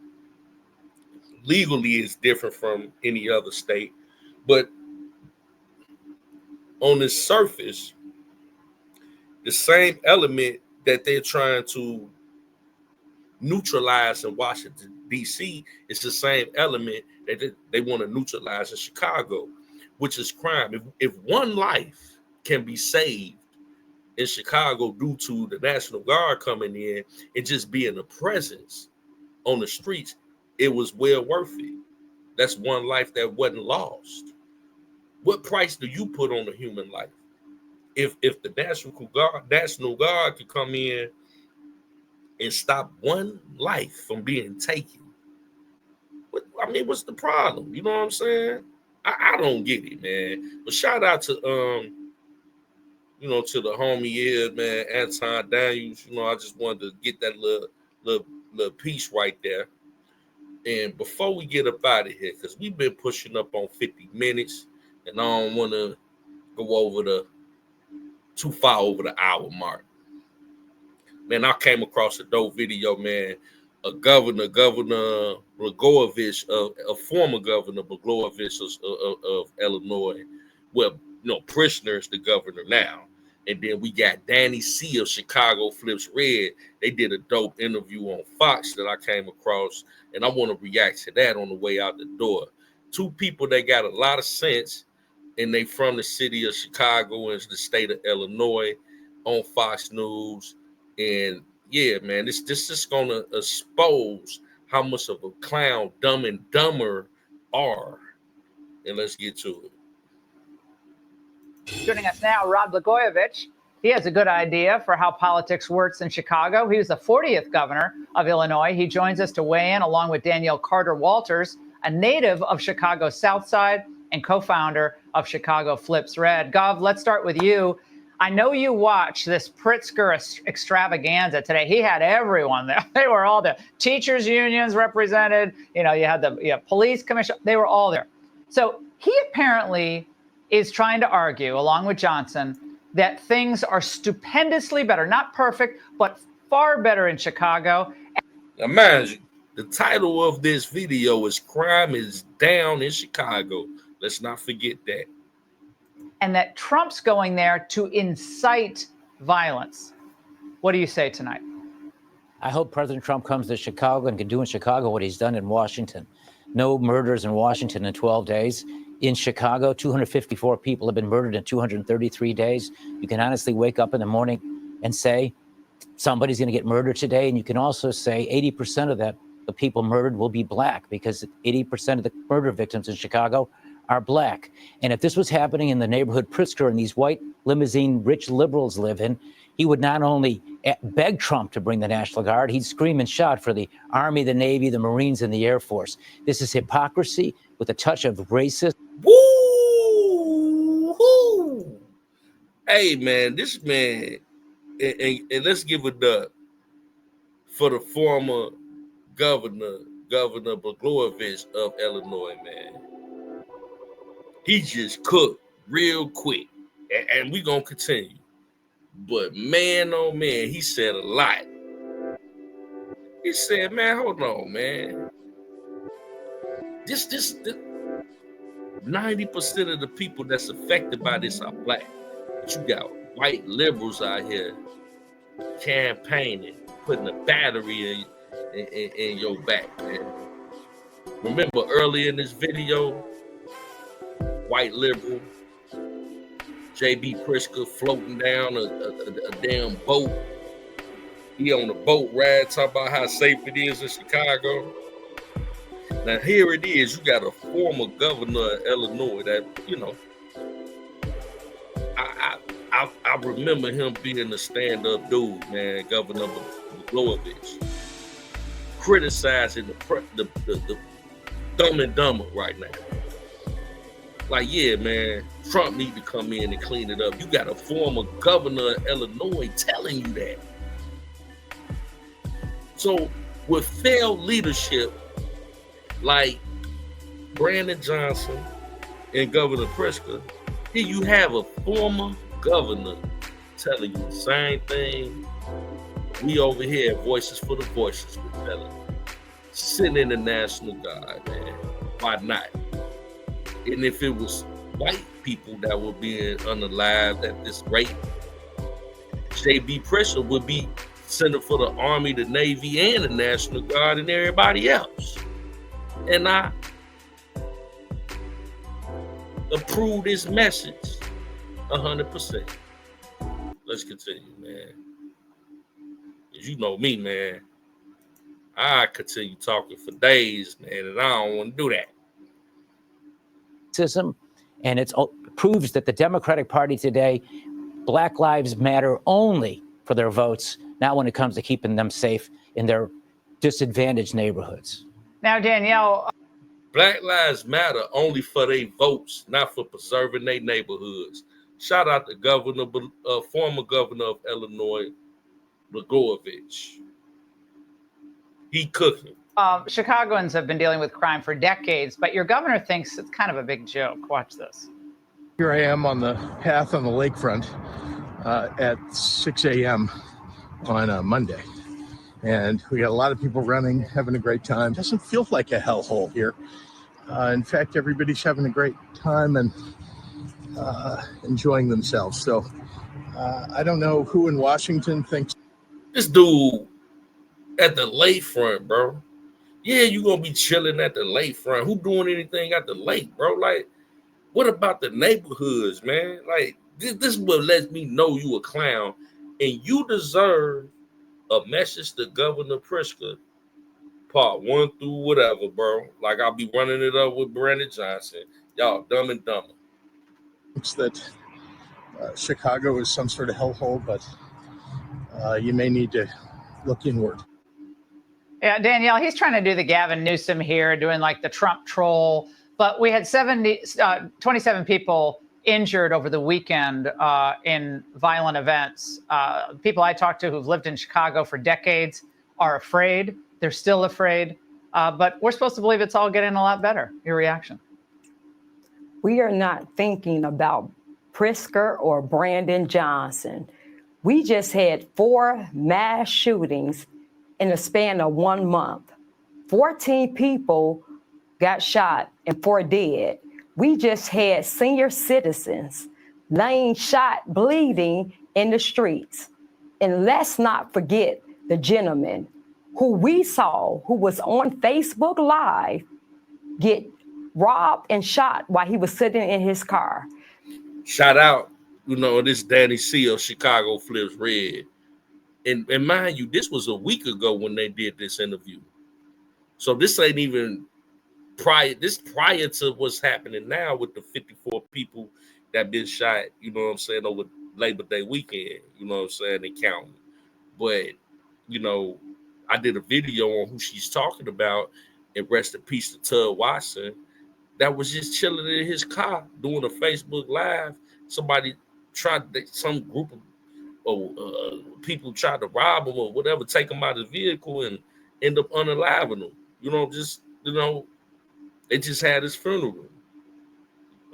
legally is different from any other state. But on the surface, the same element that they're trying to neutralize in Washington, D.C. is the same element that they want to neutralize in Chicago, which is crime. If one life can be saved in Chicago due to the National Guard coming in and just being a presence on the streets, it was well worth it. That's one life that wasn't lost. What price do you put on a human life? If the National Guard could come in and stop one life from being taken, what's the problem? You know what I'm saying? I don't get it, man. But shout out to to the homie here, man, Anton Daniels. I just wanted to get that little piece right there. And before we get up out of here, because we've been pushing up on 50 minutes, and I don't want to go too far over the hour mark. Man, I came across a dope video, man. Governor Blagojevich, a former governor Blagojevich of Illinois. Well, Pritzker is the governor now. And then we got Danny C of Chicago Flips Red. They did a dope interview on Fox that I came across, and I want to react to that on the way out the door. Two people that got a lot of sense, and they from the city of Chicago and the state of Illinois on Fox News. And yeah, man, this is gonna expose how much of a clown Dumb and Dumber are. And let's get to it. Joining us now, Rod Blagojevich, He has a good idea for how politics works in Chicago. He was the 40th governor of Illinois. He joins us to weigh in along with Danielle Carter Walters, a native of Chicago's South Side and co-founder of Chicago Flips Red. Gov, let's start with you. I know you watched this Pritzker extravaganza today. He had everyone there. They were all there. Teachers unions represented. You had the police commission. They were all there. So he apparently is trying to argue, along with Johnson, that things are stupendously better, not perfect, but far better in Chicago. Now, mind you, the title of this video is "Crime is Down in Chicago." Let's not forget that. And that Trump's going there to incite violence. What do you say tonight? I hope President Trump comes to Chicago and can do in Chicago what he's done in Washington. No murders in Washington in 12 days. In Chicago, 254 people have been murdered in 233 days. You can honestly wake up in the morning and say, somebody's going to get murdered today. And you can also say 80% of the people murdered will be black, because 80% of the murder victims in Chicago are black. And if this was happening in the neighborhood Pritzker and these white limousine rich liberals live in, he would not only beg Trump to bring the National Guard, he'd scream and shout for the Army, the Navy, the Marines, and the Air Force. This is hypocrisy with a touch of racist. Woo! Hey, man, this man, and let's give it up for the former Governor Blagojevich of Illinois, man. He just cooked real quick, and we're going to continue. But man, oh man, he said a lot. He said, man, hold on, man. This 90% of the people that's affected by this are black. But you got white liberals out here campaigning, putting a battery in your back, man. Remember earlier in this video, white liberal J.B. Pritzker floating down a damn boat. He on the boat ride talking about how safe it is in Chicago. Now here it is. You got a former governor of Illinois that, I remember him being a stand-up dude, man, Governor Blagojevich, criticizing the Dumb and Dumber right now. Like, yeah, man, Trump need to come in and clean it up. You got a former governor of Illinois telling you that. So with failed leadership like Brandon Johnson and Governor Pritzker, here you have a former governor telling you the same thing. We over here, Voices for the Voices, with telling you. Sitting in the National Guard, man. Why not? And if it was white people that were being unalived at this rate, J.B. Pritzker would be sending for the Army, the Navy, and the National Guard and everybody else. And I approve this message 100%. Let's continue, man. As you know me, man, I continue talking for days, man, and I don't want to do that. And it proves that the Democratic Party today, Black Lives Matter only for their votes, not when it comes to keeping them safe in their disadvantaged neighborhoods. Now, Danielle. Black Lives Matter only for their votes, not for preserving their neighborhoods. Shout out to former governor of Illinois, Blagojevich. He cooking. Chicagoans have been dealing with crime for decades, but your governor thinks it's kind of a big joke. Watch this. Here I am on the path on the lakefront at 6 a.m. on a Monday. And we got a lot of people running, having a great time. Doesn't feel like a hellhole here. In fact, everybody's having a great time and enjoying themselves. So I don't know who in Washington thinks. This dude at the lakefront, bro. Yeah, you gonna be chilling at the lakefront. Who doing anything at the lake, bro? Like, what about the neighborhoods, man? Like, this is what lets me know you a clown, and you deserve a message to Governor Pritzker, part 1 through whatever, bro. Like, I'll be running it up with Brandon Johnson. Y'all dumb and dumber. That Chicago is some sort of hellhole, but you may need to look inward. Yeah, Danielle, he's trying to do the Gavin Newsom here, doing like the Trump troll. But we had 27 people injured over the weekend in violent events. People I talked to who've lived in Chicago for decades are afraid. They're still afraid. But we're supposed to believe it's all getting a lot better. Your reaction? We are not thinking about Pritzker or Brandon Johnson. We just had 4 mass shootings in the span of 1 month. 14 people got shot and 4 dead. We just had senior citizens laying shot, bleeding in the streets. And let's not forget the gentleman who we saw, who was on Facebook Live, get robbed and shot while he was sitting in his car. Shout out, this Danny Seal, Chicago Flips Red. And mind you, this was a week ago when they did this interview. So this ain't even prior to what's happening now with the 54 people that been shot, over Labor Day weekend, and counting. But, I did a video on who she's talking about, and rest in peace to Tud Watson, that was just chilling in his car doing a Facebook Live. Some group of people tried to rob him or whatever, take him out of the vehicle and end up unaliving him. They just had his funeral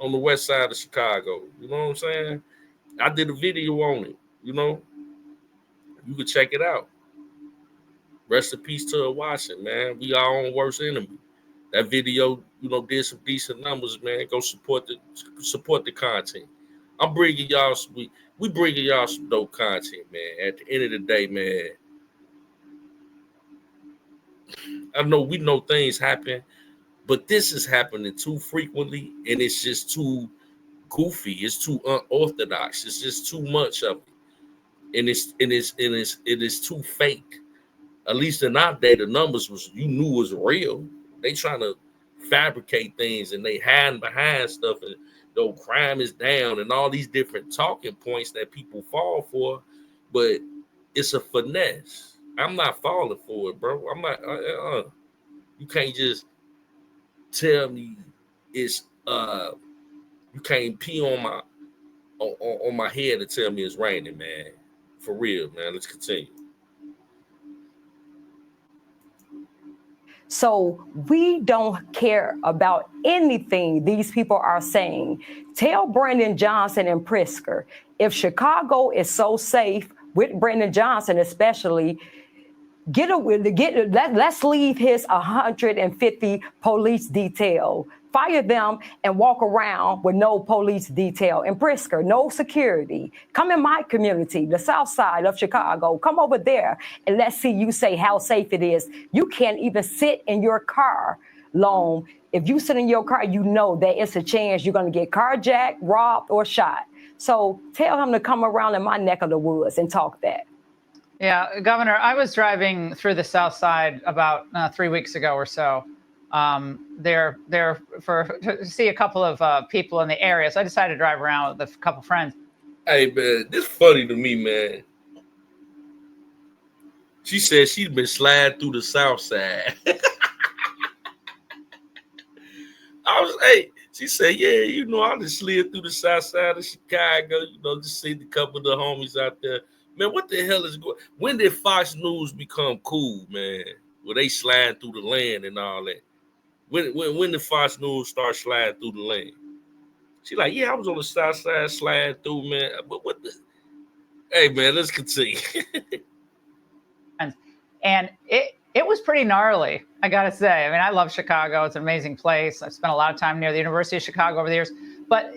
on the west side of Chicago. You know what I'm saying? I did a video on it. You could check it out. Rest in peace to Washington, man. We our own worst enemy. That video, did some decent numbers, man. Go support the content. I'm bringing y'all we bringing y'all some dope content, man. At the end of the day, man, I know we know things happen, but this is happening too frequently, and it's just too goofy. It's too unorthodox. It's just too much of it, and it is too fake. At least in our day, the numbers was real. They trying to fabricate things, and they hiding behind stuff, and crime is down, and all these different talking points that people fall for. But it's a finesse. I'm not falling for it, bro. I'm not. You can't just tell me it's you can't pee on my head and tell me it's raining, man. For real, man. Let's continue. So we don't care about anything these people are saying. Tell Brandon Johnson and Pritzker, if Chicago is so safe with Brandon Johnson especially, let's leave his 150 police detail. Fire them and walk around with no police detail. And Pritzker, no security. Come in my community, the south side of Chicago. Come over there and let's see you say how safe it is. You can't even sit in your car long. If you sit in your car, you know that it's a chance you're going to get carjacked, robbed, or shot. So tell him to come around in my neck of the woods and talk that. Yeah, Governor, I was driving through the south side about 3 weeks ago or so. To see a couple of people in the area. So I decided to drive around with a couple friends. Hey, man, this funny to me, man. She said she's been sliding through the south side. She said, yeah, I just slid through the south side of Chicago, just seen a couple of the homies out there. Man, what the hell is going on? When did Fox News become cool, man? Where they slide through the land and all that? When did Fox News start sliding through the lane? She like, yeah, I was on the south side sliding through, man. But what the? Hey, man, let's continue. And it was pretty gnarly, I gotta say. I mean, I love Chicago. It's an amazing place. I've spent a lot of time near the University of Chicago over the years. But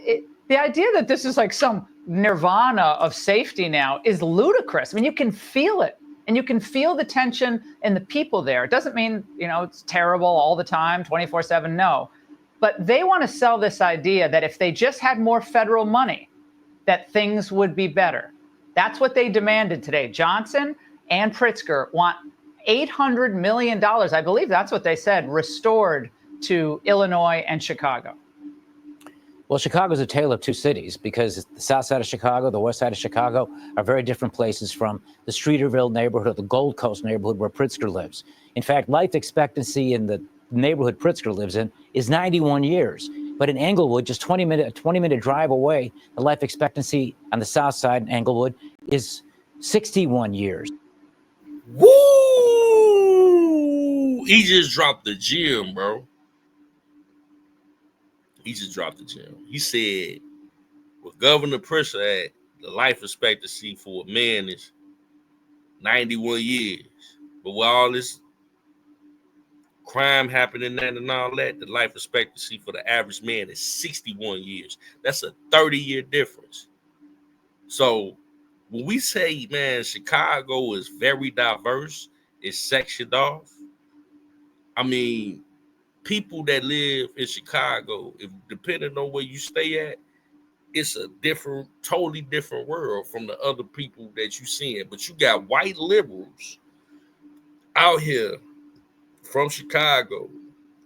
the idea that this is like some nirvana of safety now is ludicrous. I mean, you can feel it. And you can feel the tension in the people there. It doesn't mean, it's terrible all the time, 24/7, no. But they want to sell this idea that if they just had more federal money, that things would be better. That's what they demanded today. Johnson and Pritzker want $800 million, I believe that's what they said, restored to Illinois and Chicago. Well, Chicago's a tale of two cities because the south side of Chicago, the west side of Chicago are very different places from the Streeterville neighborhood or the Gold Coast neighborhood where Pritzker lives. In fact, life expectancy in the neighborhood Pritzker lives in is 91 years. But in Englewood, just a 20-minute drive away, the life expectancy on the south side in Englewood is 61 years. Woo! He just dropped the gym, bro. He just dropped the gym. He said, with Governor Pritzker Act, the life expectancy for a man is 91 years. But with all this crime happening and all that, the life expectancy for the average man is 61 years. That's a 30-year difference. So when we say, man, Chicago is very diverse, it's sectioned off, I mean, people that live in Chicago, if depending on where you stay at, it's a different, totally different world from the other people that you seeing. But you got white liberals out here from Chicago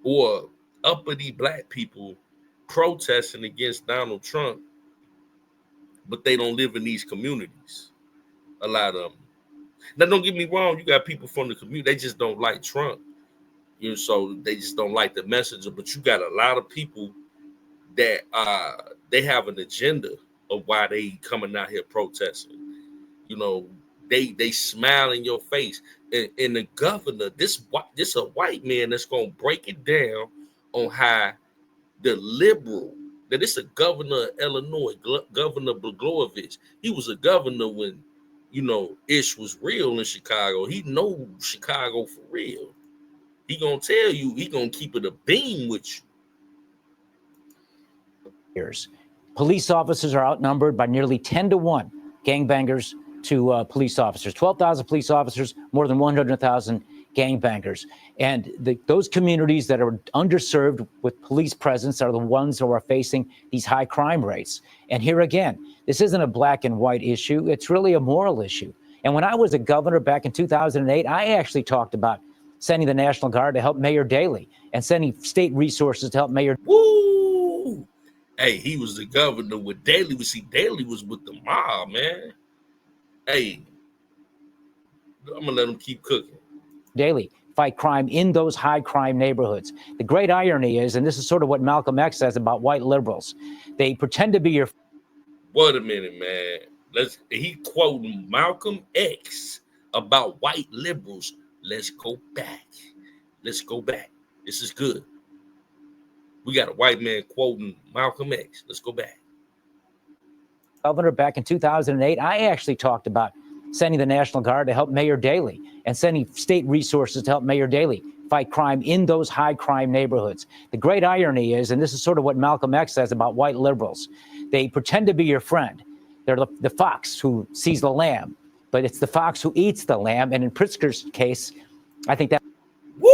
or uppity black people protesting against Donald Trump, but they don't live in these communities. A lot of them. Now, don't get me wrong, you got people from the community, they just don't like Trump. You know, so they just don't like the messenger. But you got a lot of people that they have an agenda of why they coming out here protesting. You know, they smile in your face. And the governor, this a white man that's gonna break it down on how the liberal, that it's a governor of Illinois, Governor Blagojevich. He was a governor when, you know, ish was real in Chicago. He know Chicago for real. He gonna tell you, he gonna keep it a beam with you. Years. Police officers are outnumbered by nearly 10-1 gangbangers to police officers. 12,000 police officers, more than 100,000 gangbangers. And those communities that are underserved with police presence are the ones who are facing these high crime rates. And here again, this isn't a black and white issue. It's really a moral issue. And when I was a governor back in 2008, I actually talked about sending the National Guard to help Mayor Daley and sending state resources to help Mayor. Woo! Hey, he was the governor with Daley. We see Daley was with the mob, man. Hey, I'm gonna let him keep cooking. Daley fight crime in those high crime neighborhoods. The great irony is, and this is sort of what Malcolm X says about white liberals, they pretend to be your. Wait a minute, man. He quoting Malcolm X about white liberals. Let's go back. Let's go back. This is good. We got a white man quoting Malcolm X. Let's go back. Governor back in 2008, I actually talked about sending the National Guard to help Mayor Daley and sending state resources to help Mayor Daley fight crime in those high crime neighborhoods. The great irony is, and this is sort of what Malcolm X says about white liberals, they pretend to be your friend. They're the fox who sees the lamb, but it's the fox who eats the lamb. And in Pritzker's case, I think that. Woo!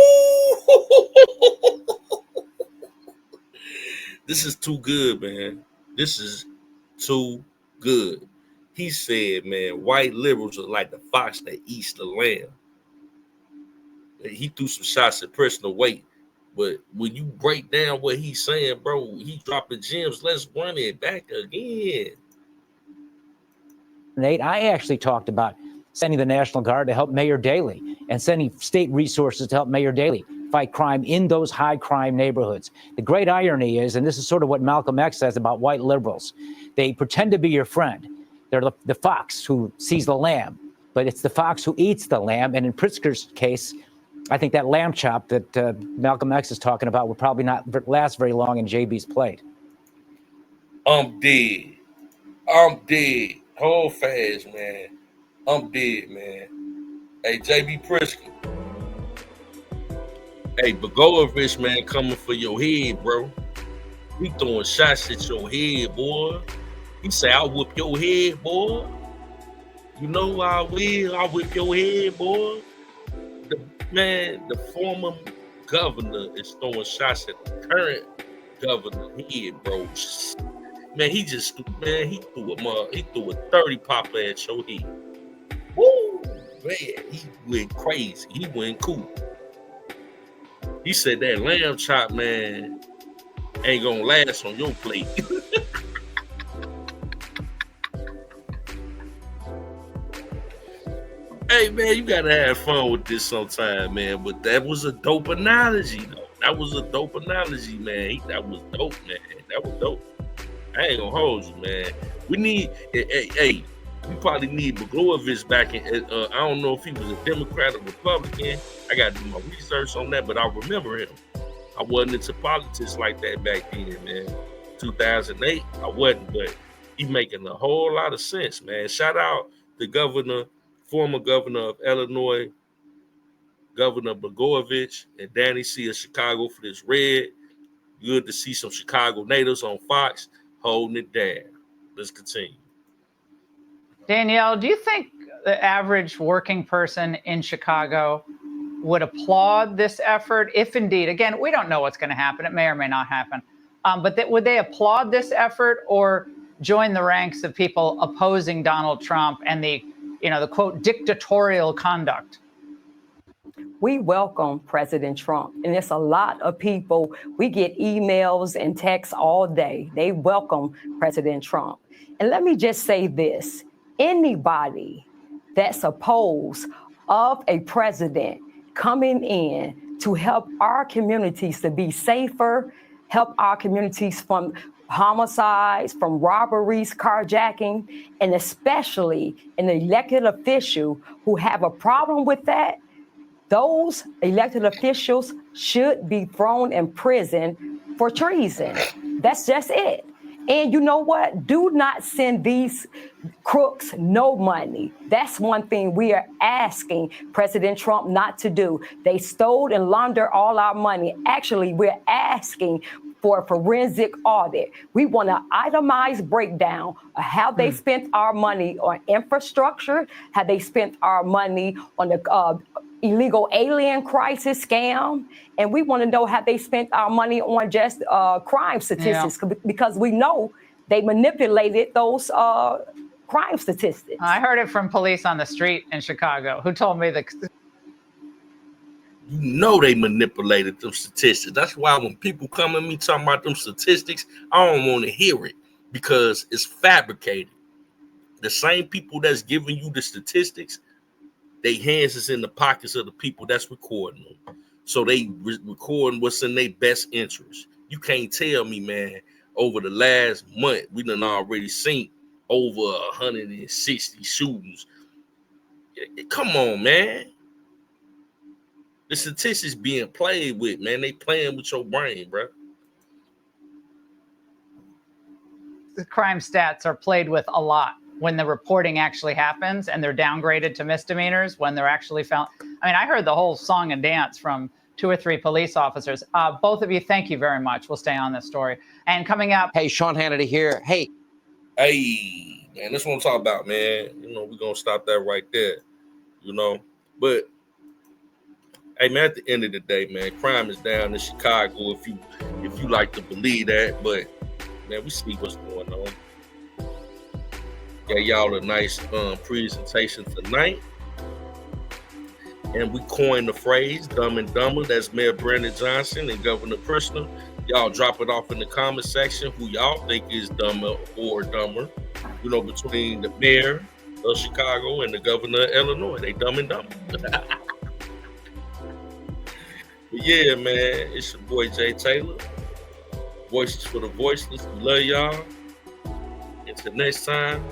This is too good, man. This is too good. He said, man, white liberals are like the fox that eats the lamb. He threw some shots at personal weight. But when you break down what he's saying, bro, he's dropping gems. Let's run it back again. Nate, I actually talked about sending the National Guard to help Mayor Daley and sending state resources to help Mayor Daley fight crime in those high crime neighborhoods. The great irony is, and this is sort of what Malcolm X says about white liberals, they pretend to be your friend. They're the fox who sees the lamb, but it's the fox who eats the lamb. And in Pritzker's case, I think that lamb chop that Malcolm X is talking about will probably not last very long in JB's plate. I'm dead. I'm dead. Hold fast, man. I'm dead, man. Hey, JB Pritzker. Hey, Blagojevich, man, coming for your head, bro. He throwing shots at your head, boy. He say, I'll whoop your head, boy. You know I will. I'll whip your head, boy. The former governor is throwing shots at the current governor head, bro. Man, he threw a 30 popper at your head. Woo, man, he went crazy. He went cool. He said that lamb chop, man, ain't gonna last on your plate. Hey man, you gotta have fun with this sometime, man. But that was a dope analogy, though. That was a dope analogy, man. That was dope, man. That was dope. I ain't gonna hold you, man. We need, hey, we probably need Blagojevich back in. I don't know if he was a Democrat or Republican. I gotta do my research on that, but I remember him. I wasn't into politics like that back then, man. 2008, I wasn't, but he making a whole lot of sense, man. Shout out the former governor of Illinois, Governor Blagojevich, and Danny C. of Chicago for this red. Good to see some Chicago natives on Fox holding it down. Let's continue. Danielle, do you think the average working person in Chicago would applaud this effort if indeed, again, we don't know what's going to happen. It may or may not happen. But would they applaud this effort or join the ranks of people opposing Donald Trump and the quote, dictatorial conduct? We welcome President Trump, and it's a lot of people. We get emails and texts all day. They welcome President Trump. And let me just say this. Anybody that's opposed of a president coming in to help our communities to be safer, help our communities from homicides, from robberies, carjacking, and especially an elected official who have a problem with that, those elected officials should be thrown in prison for treason. That's just it. And you know what? Do not send these crooks no money. That's one thing we are asking President Trump not to do. They stole and laundered all our money. Actually, we're asking for a forensic audit. We want an itemized breakdown of how they spent our money on infrastructure, how they spent our money on the illegal alien crisis scam, and we want to know how they spent our money on just crime statistics, because we know they manipulated those crime statistics. I heard it from police on the street in Chicago who told me that. You know they manipulated them statistics. That's why when people come at me talking about them statistics, I don't want to hear it because it's fabricated. The same people that's giving you the statistics, their hands is in the pockets of the people that's recording them. So they recording what's in their best interest. You can't tell me, man, over the last month, we done already seen over 160 shootings. Come on, man. The statistics being played with, man. They playing with your brain, bro. The crime stats are played with a lot when the reporting actually happens and they're downgraded to misdemeanors when they're actually found. I mean, I heard the whole song and dance from 2 or 3 police officers. Both of you, thank you very much. We'll stay on this story. And coming up. Hey, Sean Hannity here. Hey, man, that's what I'm talking about, man. You know, we're going to stop that right there, you know. But, hey, man, at the end of the day, man, crime is down in Chicago if you like to believe that. But, man, we see what's going on. Got y'all a nice presentation tonight. And we coined the phrase Dumb and Dumber. That's Mayor Brandon Johnson and Governor Pritzker. Y'all drop it off in the comment section who y'all think is dumber or dumber, you know, between the mayor of Chicago and the governor of Illinois. They dumb and dumber. But yeah, man, it's your boy Jay Taylor. Voices for the Voiceless. We love y'all. Until next time,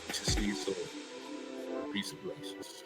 we should see you soon. Peace and blessings.